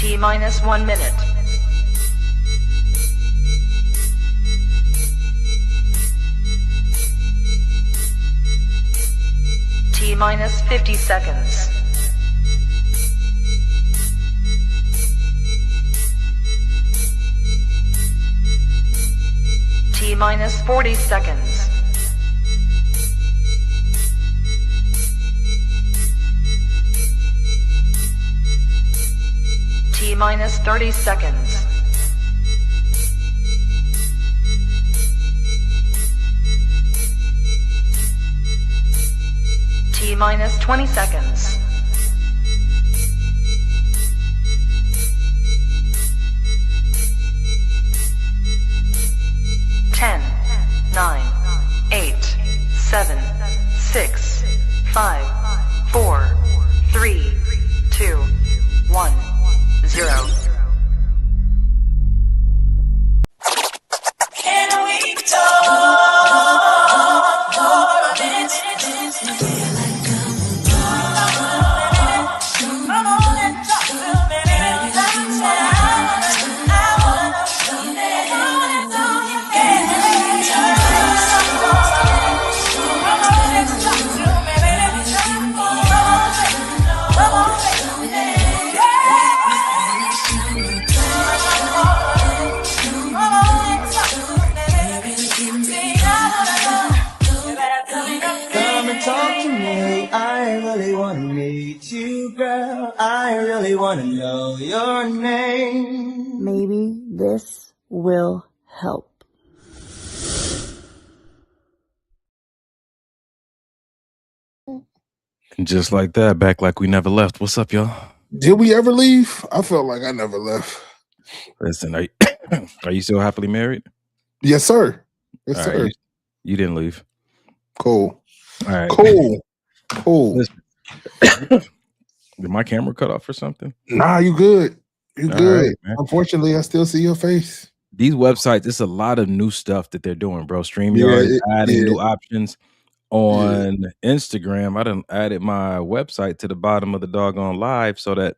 T minus 1 minute. T minus 50 seconds. T minus 40 seconds. T minus 30 seconds. T minus 20 seconds. Ten, 9, 8, 7, 6, 5, 4, 3, 2, 1, 0. Can we talk for a minute? Come on and talk to me. That's what I wanna know. Can we talk? Come on and talk to me, baby. Come on, Come and talk to me. I really wanna meet you, girl. I really wanna know your name. Maybe this will help. Just like that, back like we never left. What's up, y'all? Did we ever leave? I felt like I never left. Listen, are you still happily married? Yes, sir. Yes, All sir. right, you didn't leave. Cool. All right. Cool. Listen. Did my camera cut off or something? Nah, you good. You All good. right, man. Unfortunately, I still see your face. These websites, it's a lot of new stuff that they're doing, bro. StreamYard is adding new options on Instagram. I done added my website to the bottom of the doggone live so that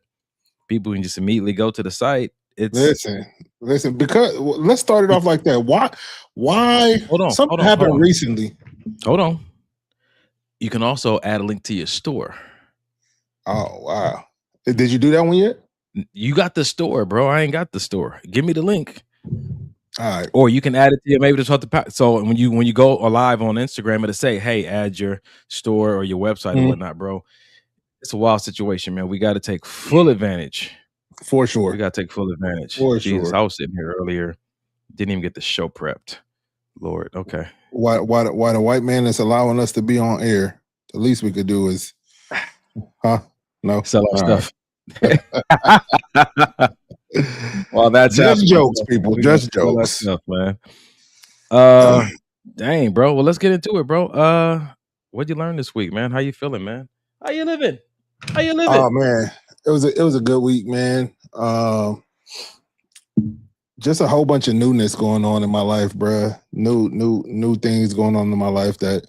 people can just immediately go to the site. Listen, because let's start it off like that. Why? Something happened recently. Hold on. You can also add a link to your store. Oh, wow. Did you do that one yet? You got the store, bro. I ain't got the store. Give me the link. All right. Or you can add it to maybe just so when you go live on Instagram, it'll say, hey, add your store or your website and whatnot, bro. It's a wild situation, man. We got to take full advantage. For sure. We got to take full advantage. For Jesus, sure. I was sitting here earlier. Didn't even get the show prepped. Lord, okay. Why the white man is allowing us to be on air? The least we could do is, no, sell our All stuff. Well, that's just jokes, people. Just jokes, stuff, man. Dang, bro. Well, let's get into it, bro. What'd you learn this week, man? How you feeling, man? How you living? Oh man, it was a good week, man. Just a whole bunch of newness going on in my life, bruh. New things going on in my life that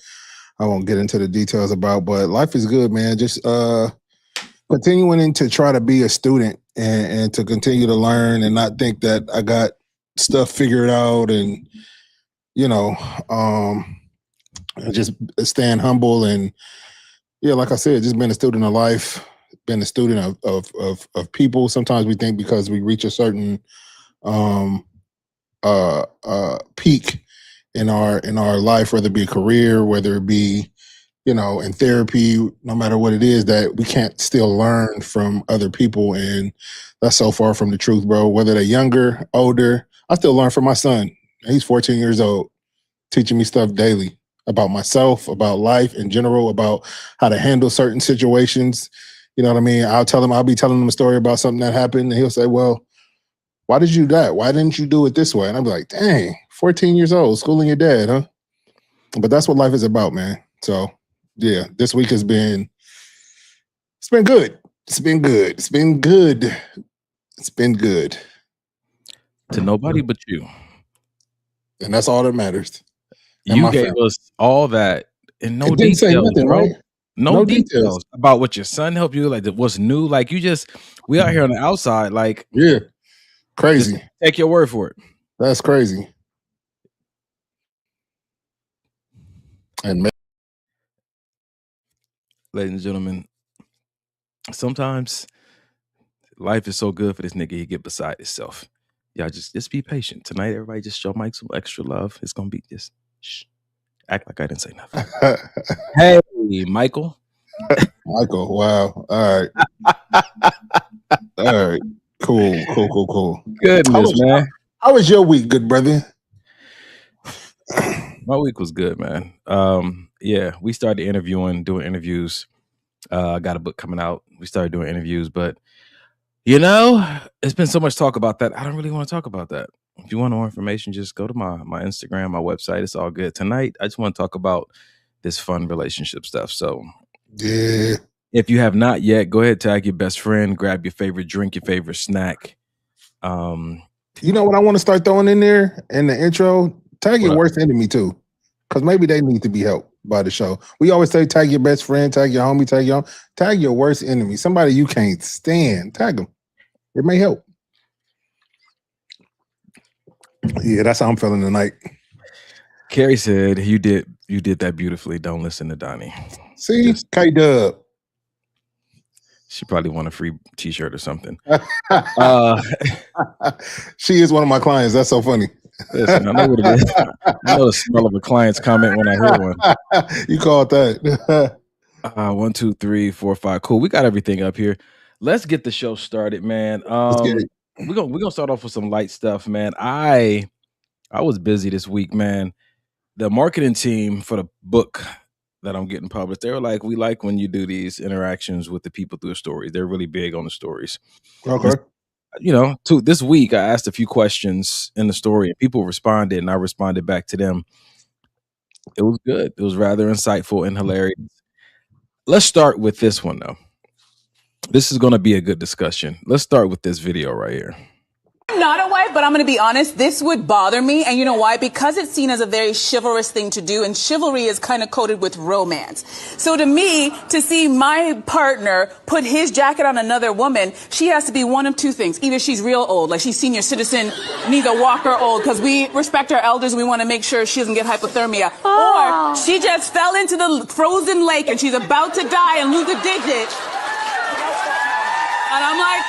I won't get into the details about, but life is good, man. Just continuing to try to be a student and to continue to learn and not think that I got stuff figured out, and just staying humble and like I said, just being a student of life, being a student of people. Sometimes we think because we reach a certain peak in our life, whether it be a career, whether it be in therapy, no matter what it is, that we can't still learn from other people. And that's so far from the truth, bro. Whether they're younger, older, I still learn from my son. He's 14 years old, teaching me stuff daily about myself, about life in general, about how to handle certain situations. You know what I mean? I'll be telling him a story about something that happened, and he'll say, well, why did you do that? Why didn't you do it this way? And I'll be like, dang, 14 years old, schooling your dad, huh? But that's what life is about, man. So yeah, this week it's been good. It's been good. To nobody but you. And that's all that matters. And you gave us all that in no it didn't say details, nothing, bro. right? No details about what your son helped you, like what's new. Like we out here on the outside, like crazy. Just take your word for it. That's crazy. And ladies and gentlemen, sometimes life is so good for this nigga, he get beside himself. Y'all just be patient. Tonight, everybody just show Mike some extra love. It's gonna be just act like I didn't say nothing. Hey, Michael. Michael, wow. All right. All right. Cool. Goodness, man. How was your week, good brother? My week was good, man. Yeah, we started doing interviews. I got a book coming out. We started doing interviews, but it's been so much talk about that. I don't really want to talk about that. If you want more information, just go to my Instagram, my website. It's all good. Tonight, I just want to talk about this fun relationship stuff. So, yeah. If you have not yet, go ahead, tag your best friend, grab your favorite drink, your favorite snack. You know what I want to start throwing in there in the intro? Tag your worst enemy too, because maybe they need to be helped by the show. We always say tag your best friend, tag your homie, tag your worst enemy. Somebody you can't stand, tag them. It may help. Yeah, that's how I'm feeling tonight. Carrie said, "You did that beautifully. Don't listen to Donnie." See, K-Dub. She probably want a free T-shirt or something. She is one of my clients. That's so funny. Listen, I know what it is. I know the smell of a client's comment when I hear one. You called that. 1, 2, 3, 4, 5. Cool. We got everything up here. Let's get the show started, man. Let's get it. We're gonna start off with some light stuff, man. I was busy this week, man. The marketing team for the book that I'm getting published, they were like, we like when you do these interactions with the people through the stories. They're really big on the stories. Okay. This week I asked a few questions in the story and people responded and I responded back to them. It was good. It was rather insightful and hilarious. Let's start with this one though. This is going to be a good discussion. Let's start with this video right here. I'm not a wife, but I'm going to be honest, this would bother me. And you know why? Because it's seen as a very chivalrous thing to do, and chivalry is kind of coded with romance. So to me, to see my partner put his jacket on another woman, she has to be one of two things. Either she's real old, like she's senior citizen, needs a walker old, because we respect our elders, we want to make sure she doesn't get hypothermia. Or she just fell into the frozen lake and she's about to die and lose a digit. And I'm like,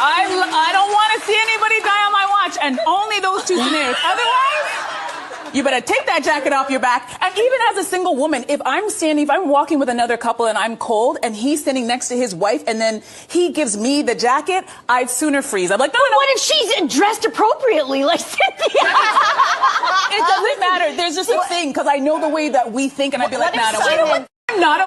I don't want to see anybody die on my watch, and only those two scenarios. Otherwise, you better take that jacket off your back. And even as a single woman, if I'm walking with another couple and I'm cold and he's standing next to his wife and then he gives me the jacket, I'd sooner freeze. I'm like, no. What if she's dressed appropriately, like Cynthia? It doesn't matter. There's just a thing, because I know the way that we think, and I'd be like, no, I'm not a...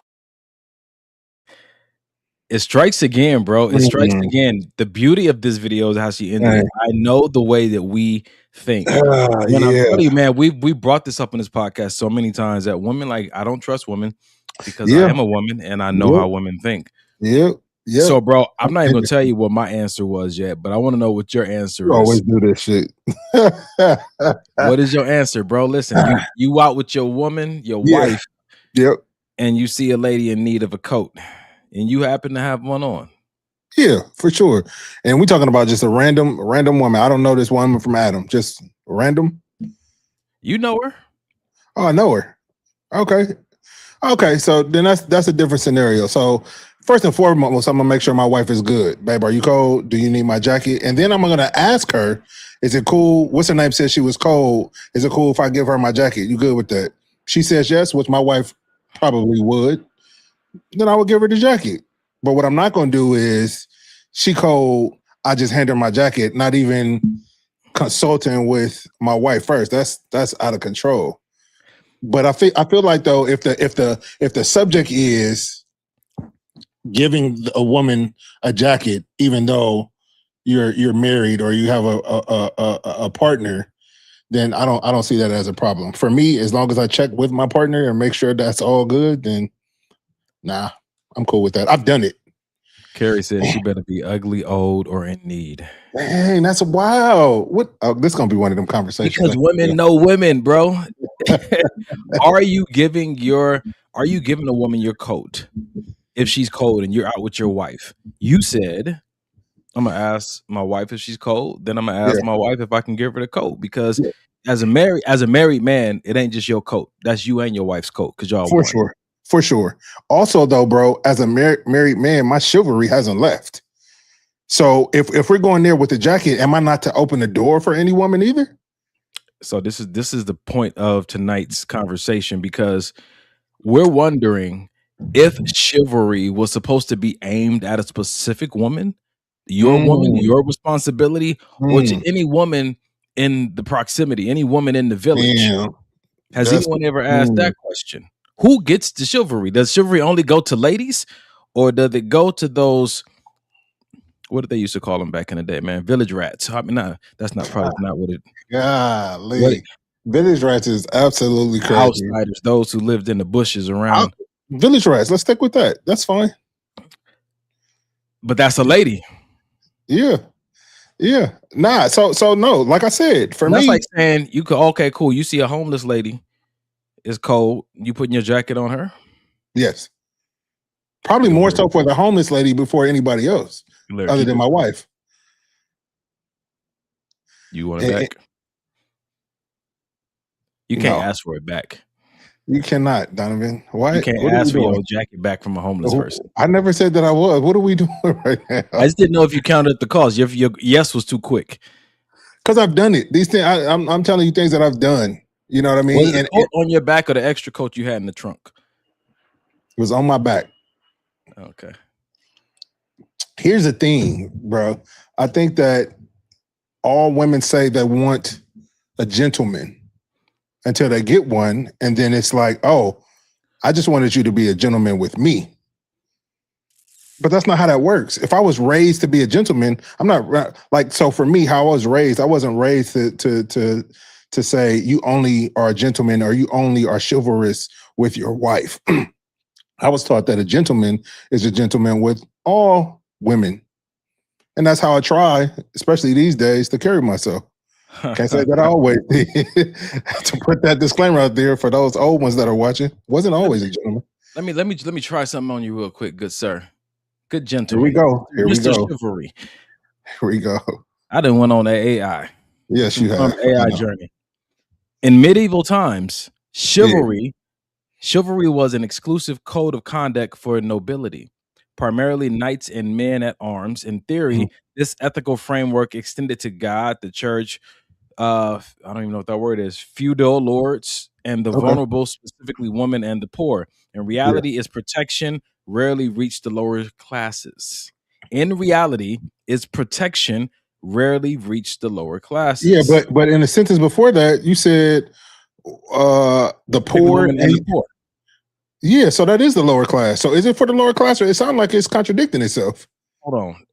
It strikes again, bro. It strikes again. The beauty of this video is how she ended it. I know the way that we think. I'm telling you, man, we brought this up on this podcast so many times that women, like, I don't trust women because I am a woman and I know how women think. Yeah. So, bro, I'm not even gonna tell you what my answer was yet, but I want to know what your answer is. Always do this shit. What is your answer, bro? Listen, you out with your woman, your wife, and you see a lady in need of a coat. And you happen to have one on. Yeah, for sure. And we're talking about just a random woman. I don't know this woman from Adam. Just random. You know her? Oh, I know her. Okay. So then that's a different scenario. So first and foremost, I'm gonna make sure my wife is good. Babe, are you cold? Do you need my jacket? And then I'm gonna ask her, is it cool? What's her name? Said she was cold. Is it cool if I give her my jacket? You good with that? She says yes, which my wife probably would. Then I would give her the jacket. But what I'm not going to do is, she cold, I just hand her my jacket, not even consulting with my wife first. That's out of control. But I feel like though, if the subject is giving a woman a jacket, even though you're married or you have a partner, then I don't see that as a problem. For me, as long as I check with my partner and make sure that's all good, then nah, I'm cool with that. I've done it. Carrie said she better be ugly, old, or in need. Dang, that's wild. What? Oh, this is gonna be one of them conversations. Because women know women, bro. are you giving a woman your coat if she's cold and you're out with your wife? You said, I'm gonna ask my wife if she's cold, then I'm gonna ask my wife if I can give her the coat, because as a married man, it ain't just your coat. That's you and your wife's coat, because y'all for sure. For sure. Also, though, bro, as a married man, my chivalry hasn't left. So if we're going there with the jacket, am I not to open the door for any woman either? So this is the point of tonight's conversation, because we're wondering if chivalry was supposed to be aimed at a specific woman, your woman, your responsibility, or to any woman in the proximity, any woman in the village. Has anyone ever asked that question? Who gets the chivalry? Does chivalry only go to ladies, or does it go to those? What did they used to call them back in the day, man? Village rats. I mean, that's not probably not what it. Golly. Village rats is absolutely crazy. Outsiders, those who lived in the bushes around. Village rats. Let's stick with that. That's fine. But that's a lady. Yeah. Nah. So no. Like I said, for me, that's like saying you could. Okay, cool. You see a homeless lady, it's cold. You putting your jacket on her? Yes. Probably more so for the homeless lady before anybody else, other than my wife. You want it back? You can't ask for it back. You cannot, Donovan. Why? You can't ask for your jacket back from a homeless person. I never said that I was. What are we doing right now? I just didn't know if you counted the cost. Your yes was too quick. Because I've done it. These things, I'm telling you things that I've done. You know what I mean? Was the coat on your back or the extra coat you had in the trunk? It was on my back. Okay. Here's the thing, bro. I think that all women say they want a gentleman until they get one, and then it's like, oh, I just wanted you to be a gentleman with me. But that's not how that works. If I was raised to be a gentleman, I'm not like, so for me, how I was raised, I wasn't raised to say you only are a gentleman or you only are chivalrous with your wife. I was taught that a gentleman is a gentleman with all women. And that's how I try, especially these days, to carry myself. Can't say that I always did. To put that disclaimer out there for those old ones that are watching. Wasn't always a gentleman. Let me try something on you real quick, good sir. Good gentleman. Here we go. Mr. Chivalry. Here we go. I done went on that AI. Yes, you have. AI journey. In medieval times, chivalry was an exclusive code of conduct for nobility, primarily knights and men at arms. In theory, this ethical framework extended to God, the church, I don't even know what that word is, feudal lords, and the vulnerable, specifically women and the poor. In reality, its protection rarely reached the lower classes. In reality, its protection rarely reached the lower classes. Yeah, but in the sentence before that, you said the poor and the poor. Yeah, so that is the lower class. So is it for the lower class, or it sounds like it's contradicting itself? Hold on.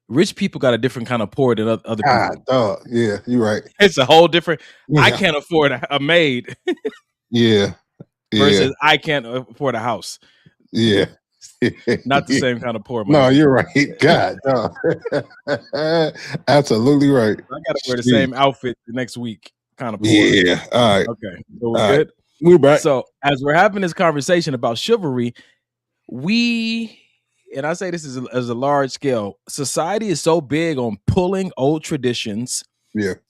Rich people got a different kind of poor than other people. Yeah, you're right. It's a whole different. Yeah. I can't afford a maid. Yeah. Versus I can't afford a house. Yeah. Not the same kind of poor. No, you're right. God, no. Absolutely right. I gotta wear the same outfit the next week. Kind of poor. Yeah. All right. Okay. So we're good. We're back. So as we're having this conversation about chivalry, and I say this as a large scale, society is so big on pulling old traditions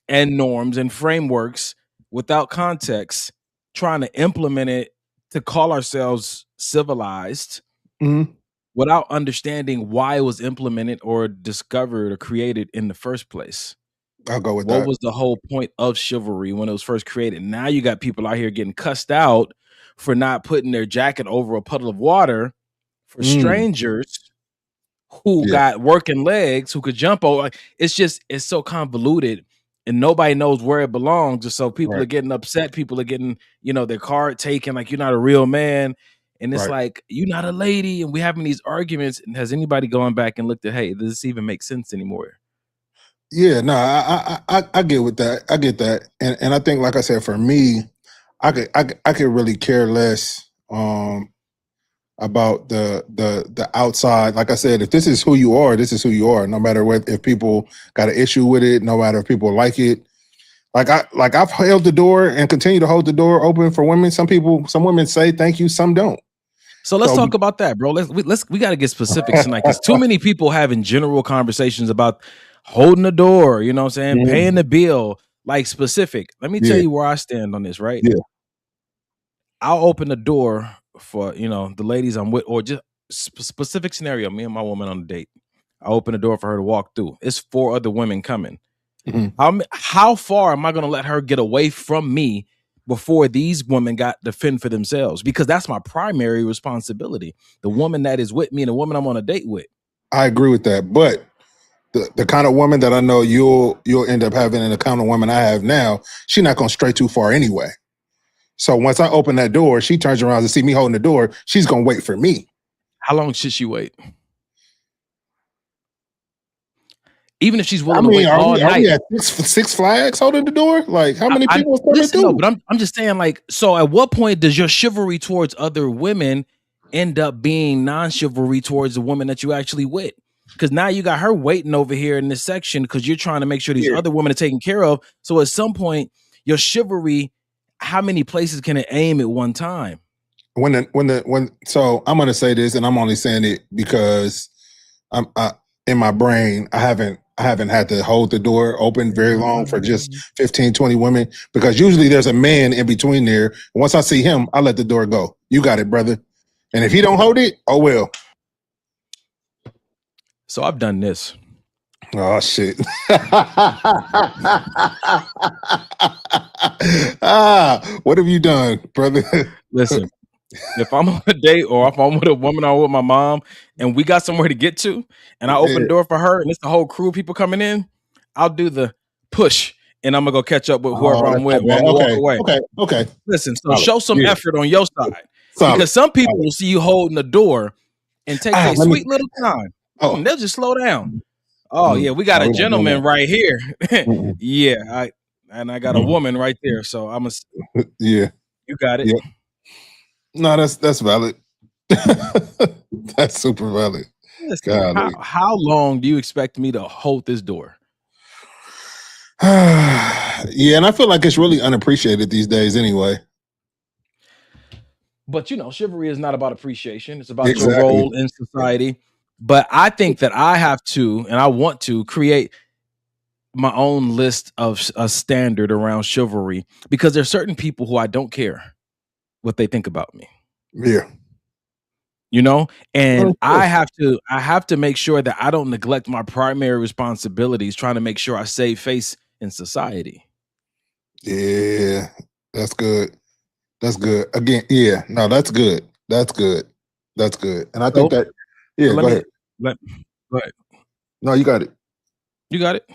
and norms and frameworks without context, trying to implement it to call ourselves civilized without understanding why it was implemented or discovered or created in the first place. I'll go with that. What was the whole point of chivalry when it was first created? Now you got people out here getting cussed out for not putting their jacket over a puddle of water for strangers who got working legs, who could jump over. It's so convoluted and nobody knows where it belongs. And so people are getting upset. People are getting, their card taken, like you're not a real man. And it's like, you're not a lady. And we're having these arguments. And has anybody gone back and looked at, hey, does this even make sense anymore? Yeah, no, I get with that. I get that. And I think, like I said, for me, I could really care less about the outside. Like I said, if this is who you are, this is who you are. No matter if people got an issue with it, no matter if people like it. I've held the door and continue to hold the door open for women. Some women say thank you, some don't. So let's talk about that, bro. We got to get specifics tonight because too many people having general conversations about holding the door, you know what I'm saying, paying the bill, like specific. Let me tell you where I stand on this, right? Yeah. I'll open the door for, the ladies I'm with, or just specific scenario, me and my woman on a date. I open the door for her to walk through. It's 4 other women coming. How far am I going to let her get away from me before these women got to fend for themselves? Because that's my primary responsibility. The woman that is with me and the woman I'm on a date with. I agree with that. But the kind of woman that I know you'll end up having and the kind of woman I have now, she's not going to stray too far anyway. So once I open that door, she turns around to see me holding the door. She's going to wait for me. How long should she wait? Even if she's willing to wait all night. Are we at Six Flags holding the door? Like, how many people are coming through? No, but I'm just saying, like, so at what point does your chivalry towards other women end up being non-chivalry towards the woman that you actually with? Because now you got her waiting over here in this section because you're trying to make sure these other women are taken care of. So at some point, your chivalry, how many places can it aim at one time? So I'm gonna say this, and I'm only saying it because I'm in my brain, I haven't had to hold the door open very long for just 15, 20 women, because usually there's a man in between there. Once I see him, I let the door go. You got it, brother. And if he don't hold it, oh well. So I've done this. Oh shit. What have you done, brother? Listen, if I'm on a date or if I'm with a woman or with my mom and we got somewhere to get to and I open the door for her and it's the whole crew of people coming in, I'll do the push and I'm gonna go catch up with whoever I'm with. Walk away. Okay. Listen, so show some effort on your side. Because some people will see you holding the door and take a sweet little time. They'll just slow down. Oh yeah, we got a gentleman right here. I got a woman right there. So I'm you got it. Yeah. No, that's valid. That's super valid. Listen, how long do you expect me to hold this door? Yeah, and I feel like it's really unappreciated these days anyway. But chivalry is not about appreciation. It's about your role in society. But I think that I have to, and I want to create my own list of a standard around chivalry, because there's certain people who I don't care what they think about me. Yeah. And I have to make sure that I don't neglect my primary responsibilities, trying to make sure I save face in society. Yeah, that's good. That's good. Again, yeah, no, that's good. That's good. That's good. And I think that, go ahead. Go ahead. No, you got it. You got it.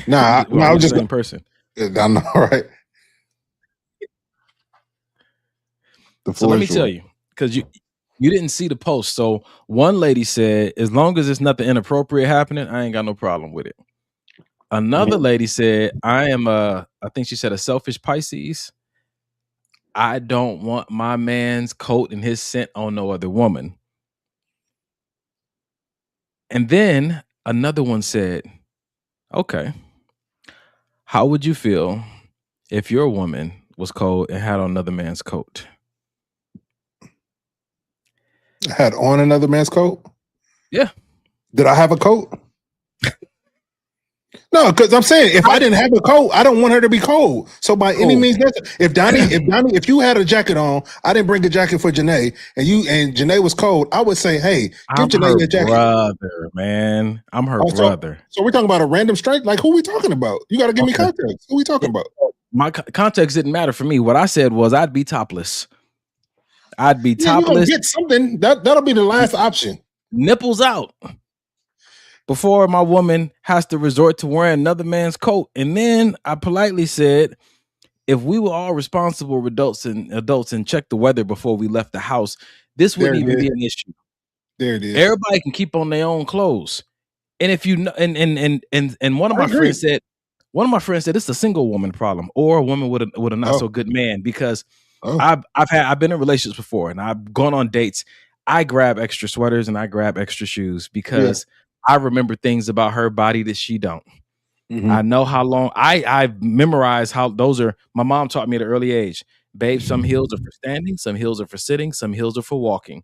Nah, I was just the same person. I know, right? So let me tell you, because you didn't see the post. So one lady said, as long as there's nothing inappropriate happening, I ain't got no problem with it. Another lady said, I am I think she said a selfish Pisces. I don't want my man's coat and his scent on no other woman. And then another one said, okay, how would you feel if your woman was cold and had on another man's coat? Had on another man's coat? Yeah. Did I have a coat? No, because I'm saying if I didn't have a coat, I don't want her to be cold. So by any means necessary, if you had a jacket on, I didn't bring a jacket for Janae, and Janae was cold, I would say, hey, give Janae your jacket. Brother, man. I'm her brother. So we're talking about a random strike? Like, who we talking about? You got to give me context. Who we talking about? My context didn't matter for me. What I said was I'd be topless. I'd be topless. Get something. That'll be the last option. Nipples out. Before my woman has to resort to wearing another man's coat. And then I politely said, if we were all responsible adults and checked the weather before we left the house, this wouldn't even be an issue. There it is. Everybody can keep on their own clothes. And if you know, and one of my friends said it's a single woman problem or a woman with a not so good man, because I've been in relationships before and I've gone on dates. I grab extra sweaters and I grab extra shoes because I remember things about her body that she don't. I know how long I've memorized how those are. My mom taught me at an early age, babe, some heels are for standing, some heels are for sitting, some heels are for walking.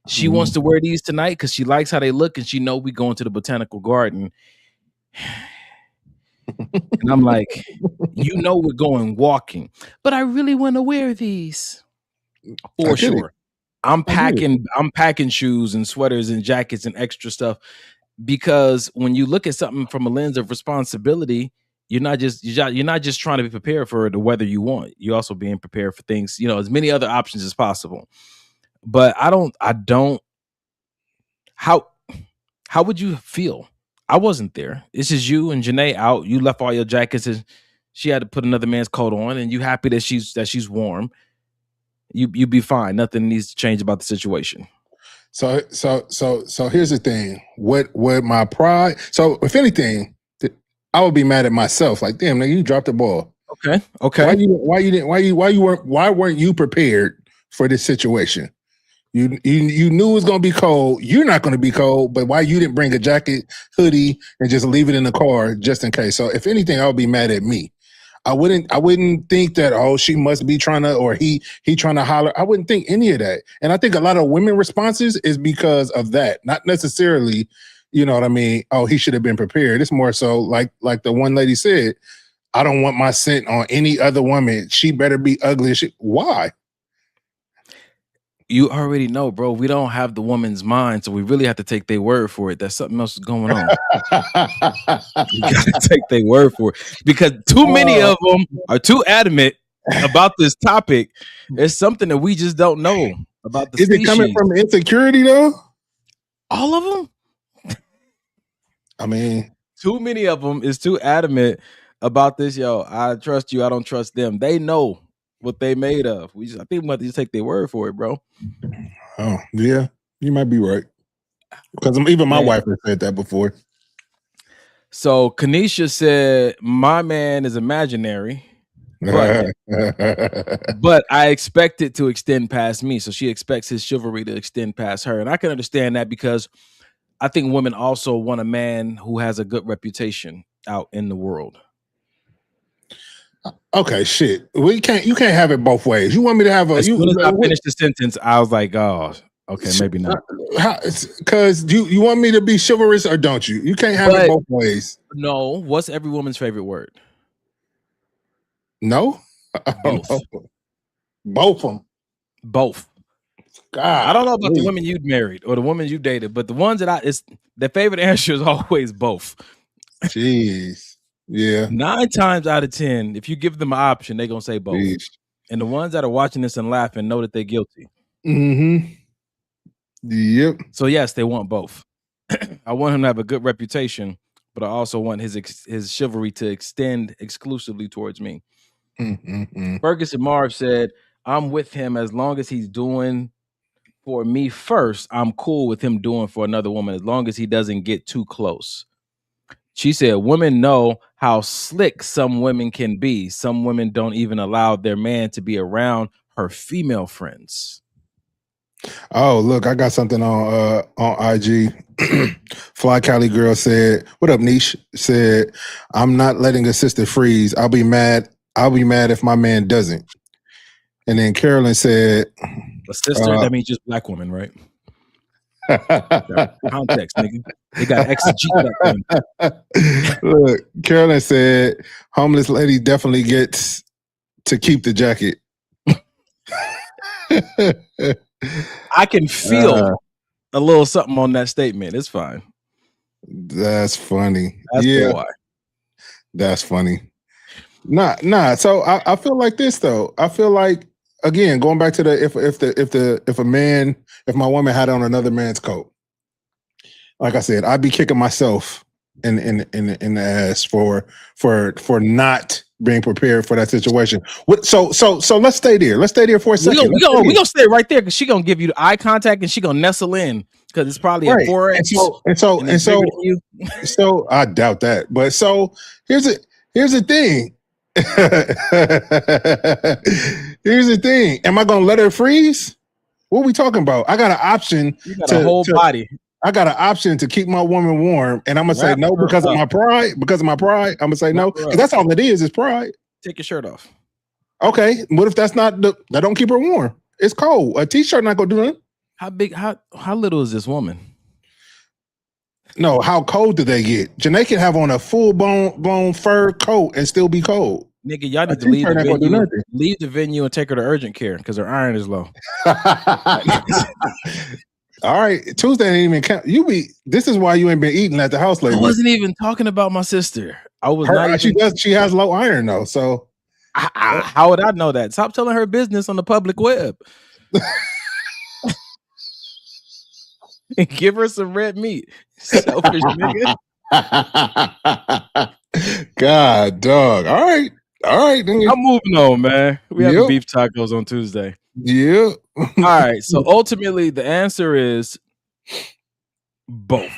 She wants to wear these tonight because she likes how they look and she know we going to the botanical garden. And I'm like, you know, we're going walking, but I really want to wear these for sure. I'm packing shoes and sweaters and jackets and extra stuff, because when you look at something from a lens of responsibility, you're not just trying to be prepared for the weather you want. You're also being prepared for things, you know, as many other options as possible. But I don't. How would you feel? I wasn't there. This is you and Janae out. You left all your jackets and she had to put another man's coat on, and you happy that she's warm. You be fine. Nothing needs to change about the situation. So here's the thing. What my pride? So if anything, I would be mad at myself. Like, damn, nigga, you dropped the ball. Okay. Why weren't you prepared for this situation? You knew it was gonna be cold. You're not gonna be cold, but why you didn't bring a jacket, hoodie, and just leave it in the car just in case? So if anything, I would be mad at me. I wouldn't think that, oh, she must be trying to, or he trying to holler. I wouldn't think any of that. And I think a lot of women responses is because of that, not necessarily, you know what I mean? Oh, he should have been prepared. It's more so like the one lady said, I don't want my scent on any other woman. She better be ugly as shit. Why? You already know, bro. We don't have the woman's mind, so we really have to take their word for it. That something else is going on. You gotta take their word for it, because too many of them are too adamant about this topic. It's something that we just don't know about the species. Is it coming from insecurity though? All of them? I mean, too many of them is too adamant about this. Yo, I trust you. I don't trust them. They know what they made of. I think we have to just take their word for it, bro. Oh, yeah. You might be right. Because even my wife has said that before. So Kanisha said, my man is imaginary, but I expect it to extend past me. So she expects his chivalry to extend past her. And I can understand that, because I think women also want a man who has a good reputation out in the world. Okay, shit. You can't have it both ways. You want me to have a? As soon as I finished the sentence, I was like, "Oh, okay, maybe not." Because you want me to be chivalrous or don't you? You can't have it both ways. No. What's every woman's favorite word? No. Both. Both of them. Both. God, I don't know about the women you married or the women you dated, but the ones that their favorite answer is always both. Jeez. Yeah. 9 times out of 10, if you give them an option, they're gonna say both. Jeez. And the ones that are watching this and laughing know that they're guilty. Mm-hmm. Yep. So yes, they want both. I want him to have a good reputation, but I also want his chivalry to extend exclusively towards me. Mm-hmm. Ferguson Marv said, I'm with him as long as he's doing for me first. I'm cool with him doing for another woman as long as he doesn't get too close. She said, women know how slick some women can be. Some women don't even allow their man to be around her female friends. Oh, look, I got something on IG. Fly Cali Girl said, what up, Niche? Said, I'm not letting a sister freeze. I'll be mad if my man doesn't. And then Carolyn said, a sister, that means just black woman, right? Context, nigga. They got exegete. Look, Carolyn said, homeless lady definitely gets to keep the jacket. I can feel a little something on that statement. It's fine. That's funny. That's why. That's funny. Nah. So I feel like this though. I feel like, again, going back to the if my woman had on another man's coat, like I said, I'd be kicking myself in the ass for not being prepared for that situation. So let's stay there. Let's stay there for a second. We gonna stay right there because she gonna give you the eye contact and she gonna nestle in because it's probably a 4X. So I doubt that. But so here's the thing. Here's the thing. Am I gonna let her freeze? What are we talking about? I got an option. You got a whole body. I got an option to keep my woman warm, and I'm gonna say no because of my pride. Because of my pride, I'm gonna say no. Because that's all it is pride. Take your shirt off. Okay, what if that's not that don't keep her warm? It's cold. A t-shirt not gonna do nothing. How big? How little is this woman? No, how cold do they get? Janae can have on a full blown fur coat and still be cold. Nigga, y'all need to leave the venue and take her to urgent care because her iron is low. All right, Tuesday ain't even count. This is why you ain't been eating at the house lately. I wasn't even talking about my sister. I was not. She has low iron though. So how would I know that? Stop telling her business on the public web. And give her some red meat. Selfish nigga. God, dog. All right. Nigga. I'm moving on, man. We have beef tacos on Tuesday. Yeah. All right. So ultimately, the answer is both.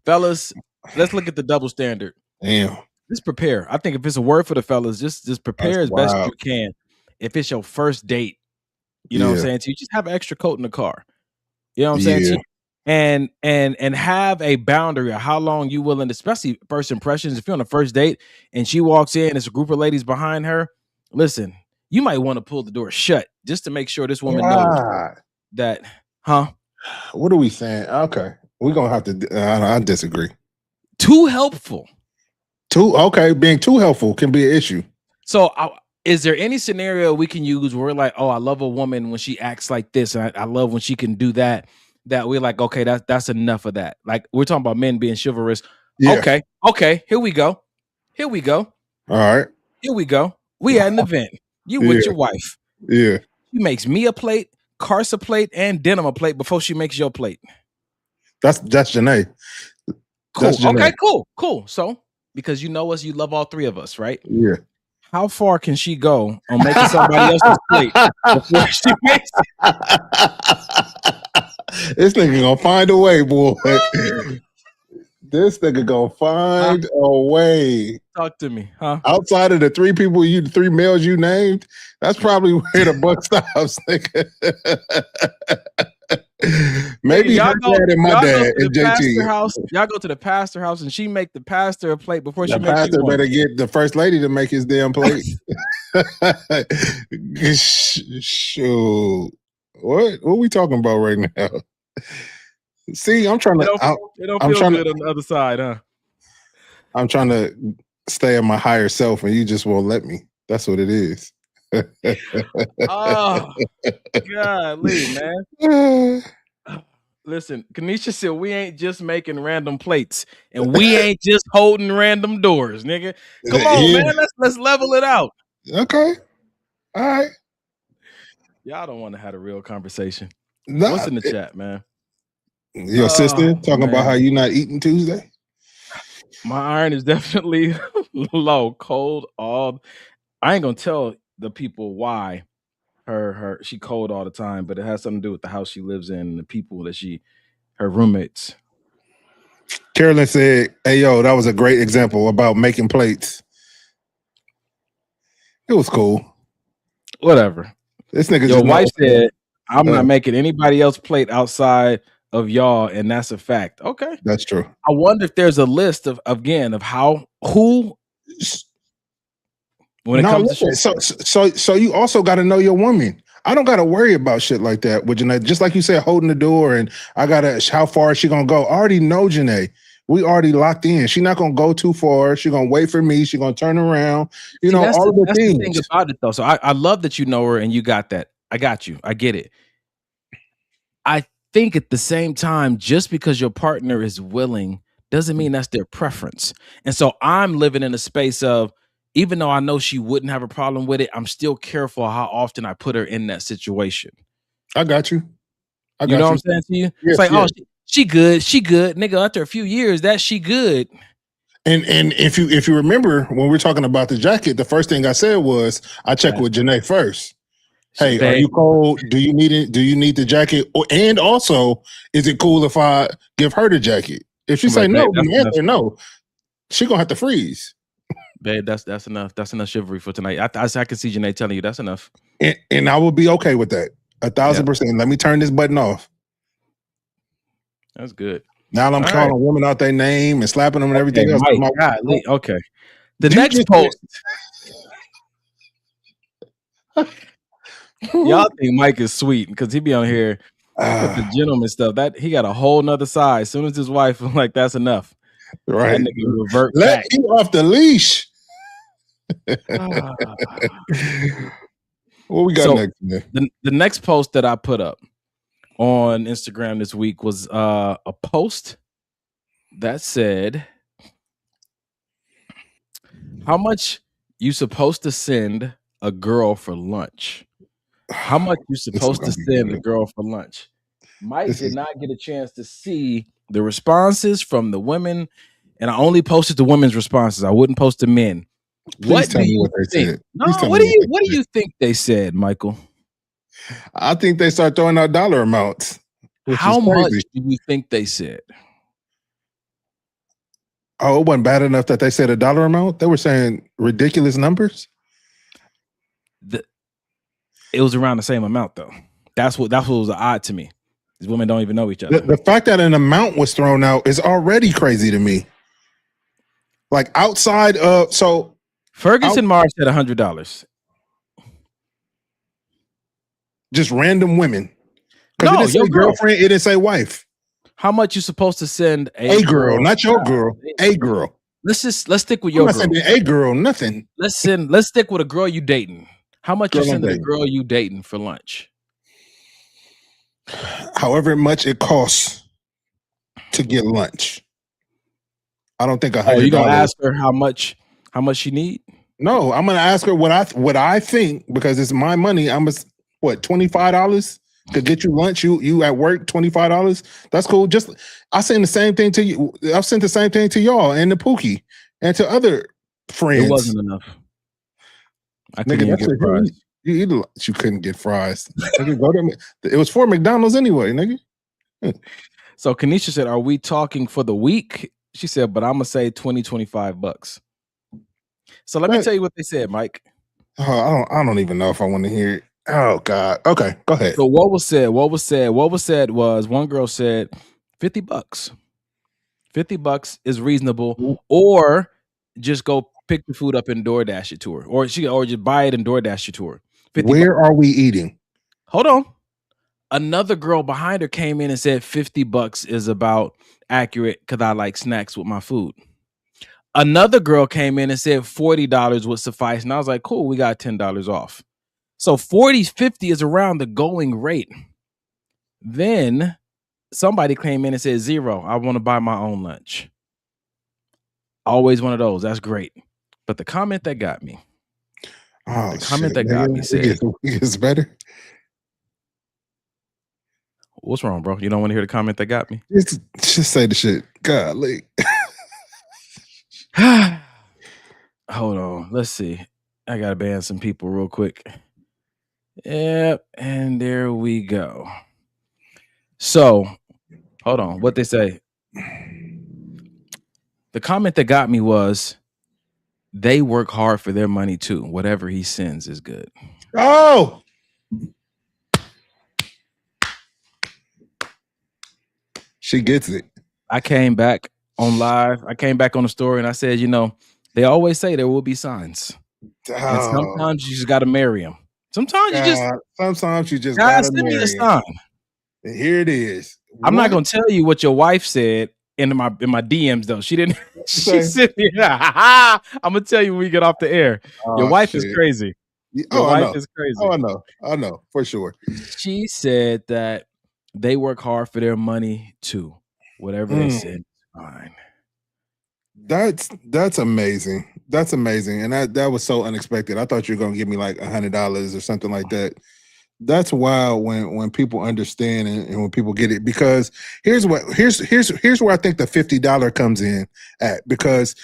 Fellas, let's look at the double standard. Damn. Just prepare. I think if it's a word for the fellas, just prepare as best as you can. If it's your first date, you know what I'm saying? So you just have an extra coat in the car. You know what I'm saying? And have a boundary of how long you willing, especially first impressions. If you're on a first date and she walks in, it's a group of ladies behind her. Listen, you might want to pull the door shut just to make sure this woman knows that, What are we saying? Okay. We're going to have to, I disagree. Too helpful. Being too helpful can be an issue. So is there any scenario we can use where we're like, oh, I love a woman when she acts like this, and I love when she can do that we're like, okay, that's enough of that. Like, we're talking about men being chivalrous. Yeah. Okay, here we go. All right. Here we go. We at an event. You with your wife. Yeah. She makes me a plate, Karsa plate, and Denim a plate before she makes your plate. That's Janae. Cool. That's Janae. Okay, cool. So, because you know us, you love all three of us, right? Yeah. How far can she go on making somebody else's plate before she makes it? This nigga gonna find a way, boy. This nigga gonna find a way. Talk to me, huh? Outside of the three males you named, that's probably where the buck stops, nigga. Maybe her dad and my dad and JT. Y'all go to the pastor house and she make the pastor a plate before she makes the pastor better get the first lady to make his damn plate. Shoot. What are we talking about right now? See, I'm trying to. It don't feel good on the other side, huh? I'm trying to stay at my higher self, and you just won't let me. That's what it is. Oh, golly, man. Listen, Kanisha said we ain't just making random plates, and we ain't just holding random doors, nigga. Come on, man. Let's level it out. Okay. All right. Y'all don't want to have a real conversation. Nah, what's in the chat, man? Your sister talking about how you not eating Tuesday? My iron is definitely low, cold. I ain't gonna tell the people why she cold all the time, but it has something to do with the house she lives in and the people that her roommates. Carolyn said, "Hey, yo, that was a great example about making plates. It was cool. Whatever." This nigga. Your wife said, "I'm not making anybody else plate outside of y'all," and that's a fact. Okay, that's true. I wonder if there's a list of who. When it comes to shit. So you also got to know your woman. I don't got to worry about shit like that with Janae. Just like you said, holding the door, and how far is she gonna go? I already know Janae. We already locked in. She's not gonna go too far. She's gonna wait for me. She's gonna turn around. All the things. The thing about it, though. So I love that you know her and you got that. I got you. I get it. I think at the same time, just because your partner is willing doesn't mean that's their preference. And so I'm living in a space of, even though I know she wouldn't have a problem with it, I'm still careful how often I put her in that situation. I got you. You know what I'm saying to you? Yes, it's like, oh, she good, nigga. After a few years, that she good. And if you remember when we're talking about the jacket, the first thing I said was I checked with Janae first. Hey, are you cold? Do you need it? Do you need the jacket? And also, is it cool if I give her the jacket? If she say no, then the answer no. She gonna have to freeze. Babe, that's enough. That's enough chivalry for tonight. I can see Janae telling you that's enough. And I will be okay with that. 1,000%. Let me turn this button off. That's good. Now I'm calling women out their name and slapping them and everything else. Mike, okay. The next post. Y'all think Mike is sweet because he be on here with the gentleman stuff. That he got a whole nother side. As soon as his wife was like, that's enough. Right. That nigga revert Let back. you off the leash. What we got next? Man? The next post that I put up on Instagram this week was a post that said, how much you supposed to send a girl for lunch? How much you supposed to send a girl for lunch? Mike did not get a chance to see the responses from the women, and I only posted the women's responses. I wouldn't post the men. Please tell me what they said. No, what do you think they said, Michael? I think they start throwing out dollar amounts. How much do you think they said? Oh, it wasn't bad enough that they said a dollar amount. They were saying ridiculous numbers. It was around the same amount, though. That's what was odd to me. These women don't even know each other. The fact that an amount was thrown out is already crazy to me. Like outside of Ferguson Mars said $100. Just random women. No, it didn't say girlfriend. It didn't say wife. How much you supposed to send a girl, not your girl, a girl. Let's stick with your girl. I'm not sending a girl nothing. Let's stick with a girl you dating. How much you sending a girl you dating for lunch? However much it costs to get lunch. I don't think $100. You gonna ask her how much she need? No, I'm gonna ask her what I think, because it's my money. I'm $25 to get you lunch. You at work, $25. That's cool. I send the same thing to you. I've sent the same thing to y'all and the Pookie and to other friends. It wasn't enough. I couldn't get fries. You couldn't get fries. It was for McDonald's anyway, nigga. So Kanisha said, "Are we talking for the week?" She said, "But I'm gonna say $20-$25." So let me tell you what they said, Mike. Oh, I don't even know if I want to hear it. Oh God. Okay, go ahead. So what was said was one girl said $50. $50 is reasonable, or just go pick the food up and DoorDash it to her, or just buy it and DoorDash it to her. Where are we eating? Hold on. Another girl behind her came in and said $50 is about accurate because I like snacks with my food. Another girl came in and said $40 would suffice, and I was like, cool, we got $10 off. So 40-50 is around the going rate. Then somebody came in and said $0. I want to buy my own lunch. Always one of those. That's great. But the comment that got me. Oh, the comment that got me said, it gets better. What's wrong, bro? You don't want to hear the comment that got me? Just say the shit. Golly. Hold on. Let's see. I gotta ban some people real quick. Yep, and there we go. So, hold on. What they say? The comment that got me was, they work hard for their money too. Whatever he sends is good. Oh, she gets it. I came back on live. I came back on the story and I said, they always say there will be signs. And sometimes you just got to marry them. Sometimes you just gotta send me marry a sign. And here it is. I'm not gonna tell you what your wife said in my DMs though. She didn't. She said, "I'm gonna tell you when we get off the air." Your wife is crazy. Your wife is crazy. Oh, I know for sure. She said that they work hard for their money too. Whatever they said, fine. That's amazing. That's amazing. And that was so unexpected. I thought you were gonna give me like $100 or something like that. That's wild when people understand and when people get it, because here's where I think the $50 comes in at, because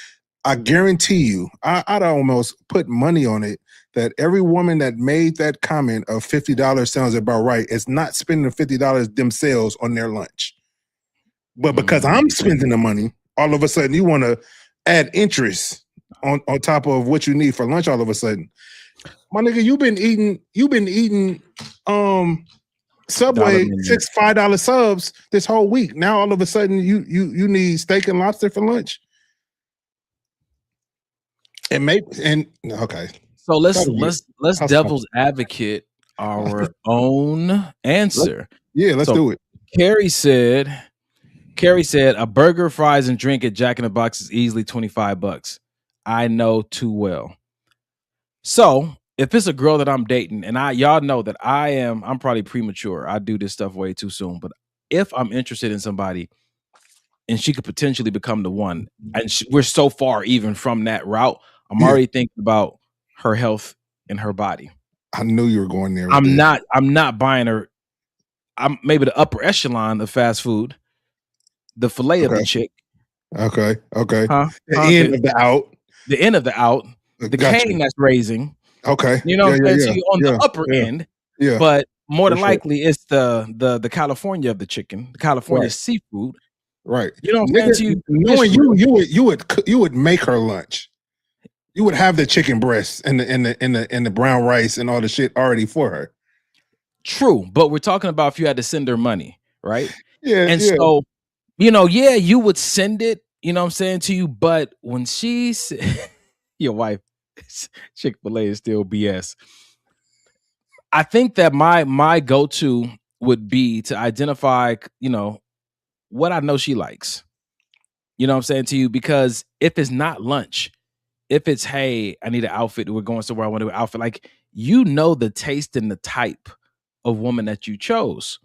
I guarantee you, I'd almost put money on it that every woman that made that comment of $50 sounds about right is not spending $50 themselves on their lunch. But because I'm spending the money, all of a sudden you want to add interest on top of what you need for lunch all of a sudden. My nigga, you've been eating Subway $5 subs this whole week. Now all of a sudden you need steak and lobster for lunch. Okay. So let's devil's advocate our own answer. Let's do it. Carrie said a burger, fries, and drink at Jack in the Box is easily $25. I know too well. So if it's a girl that I'm dating, and y'all know that I'm probably premature. I do this stuff way too soon. But if I'm interested in somebody and she could potentially become the one, and we're so far even from that route, I'm already thinking about her health and her body. I knew you were going there. I'm not buying her. I'm maybe the upper echelon of fast food, the fillet of the chick. Okay. The end of the out. The end of the out. The cane that's raising. Okay. You know what I'm saying? So you're on the upper end. Yeah. But more than likely it's the California of the chicken, the California seafood. Right. You know what I'm saying? Knowing you would make her lunch. You would have the chicken breasts and the brown rice and all the shit already for her. True, but we're talking about if you had to send her money, right? So, you would send it, you know what I'm saying, to you, but when your wife, Chick-fil-A is still BS. I think that my go-to would be to identify, what I know she likes. You know what I'm saying to you? Because if it's not lunch, if it's, hey, I need an outfit, we're going somewhere, I want to do an outfit, like, the taste and the type of woman that you chose.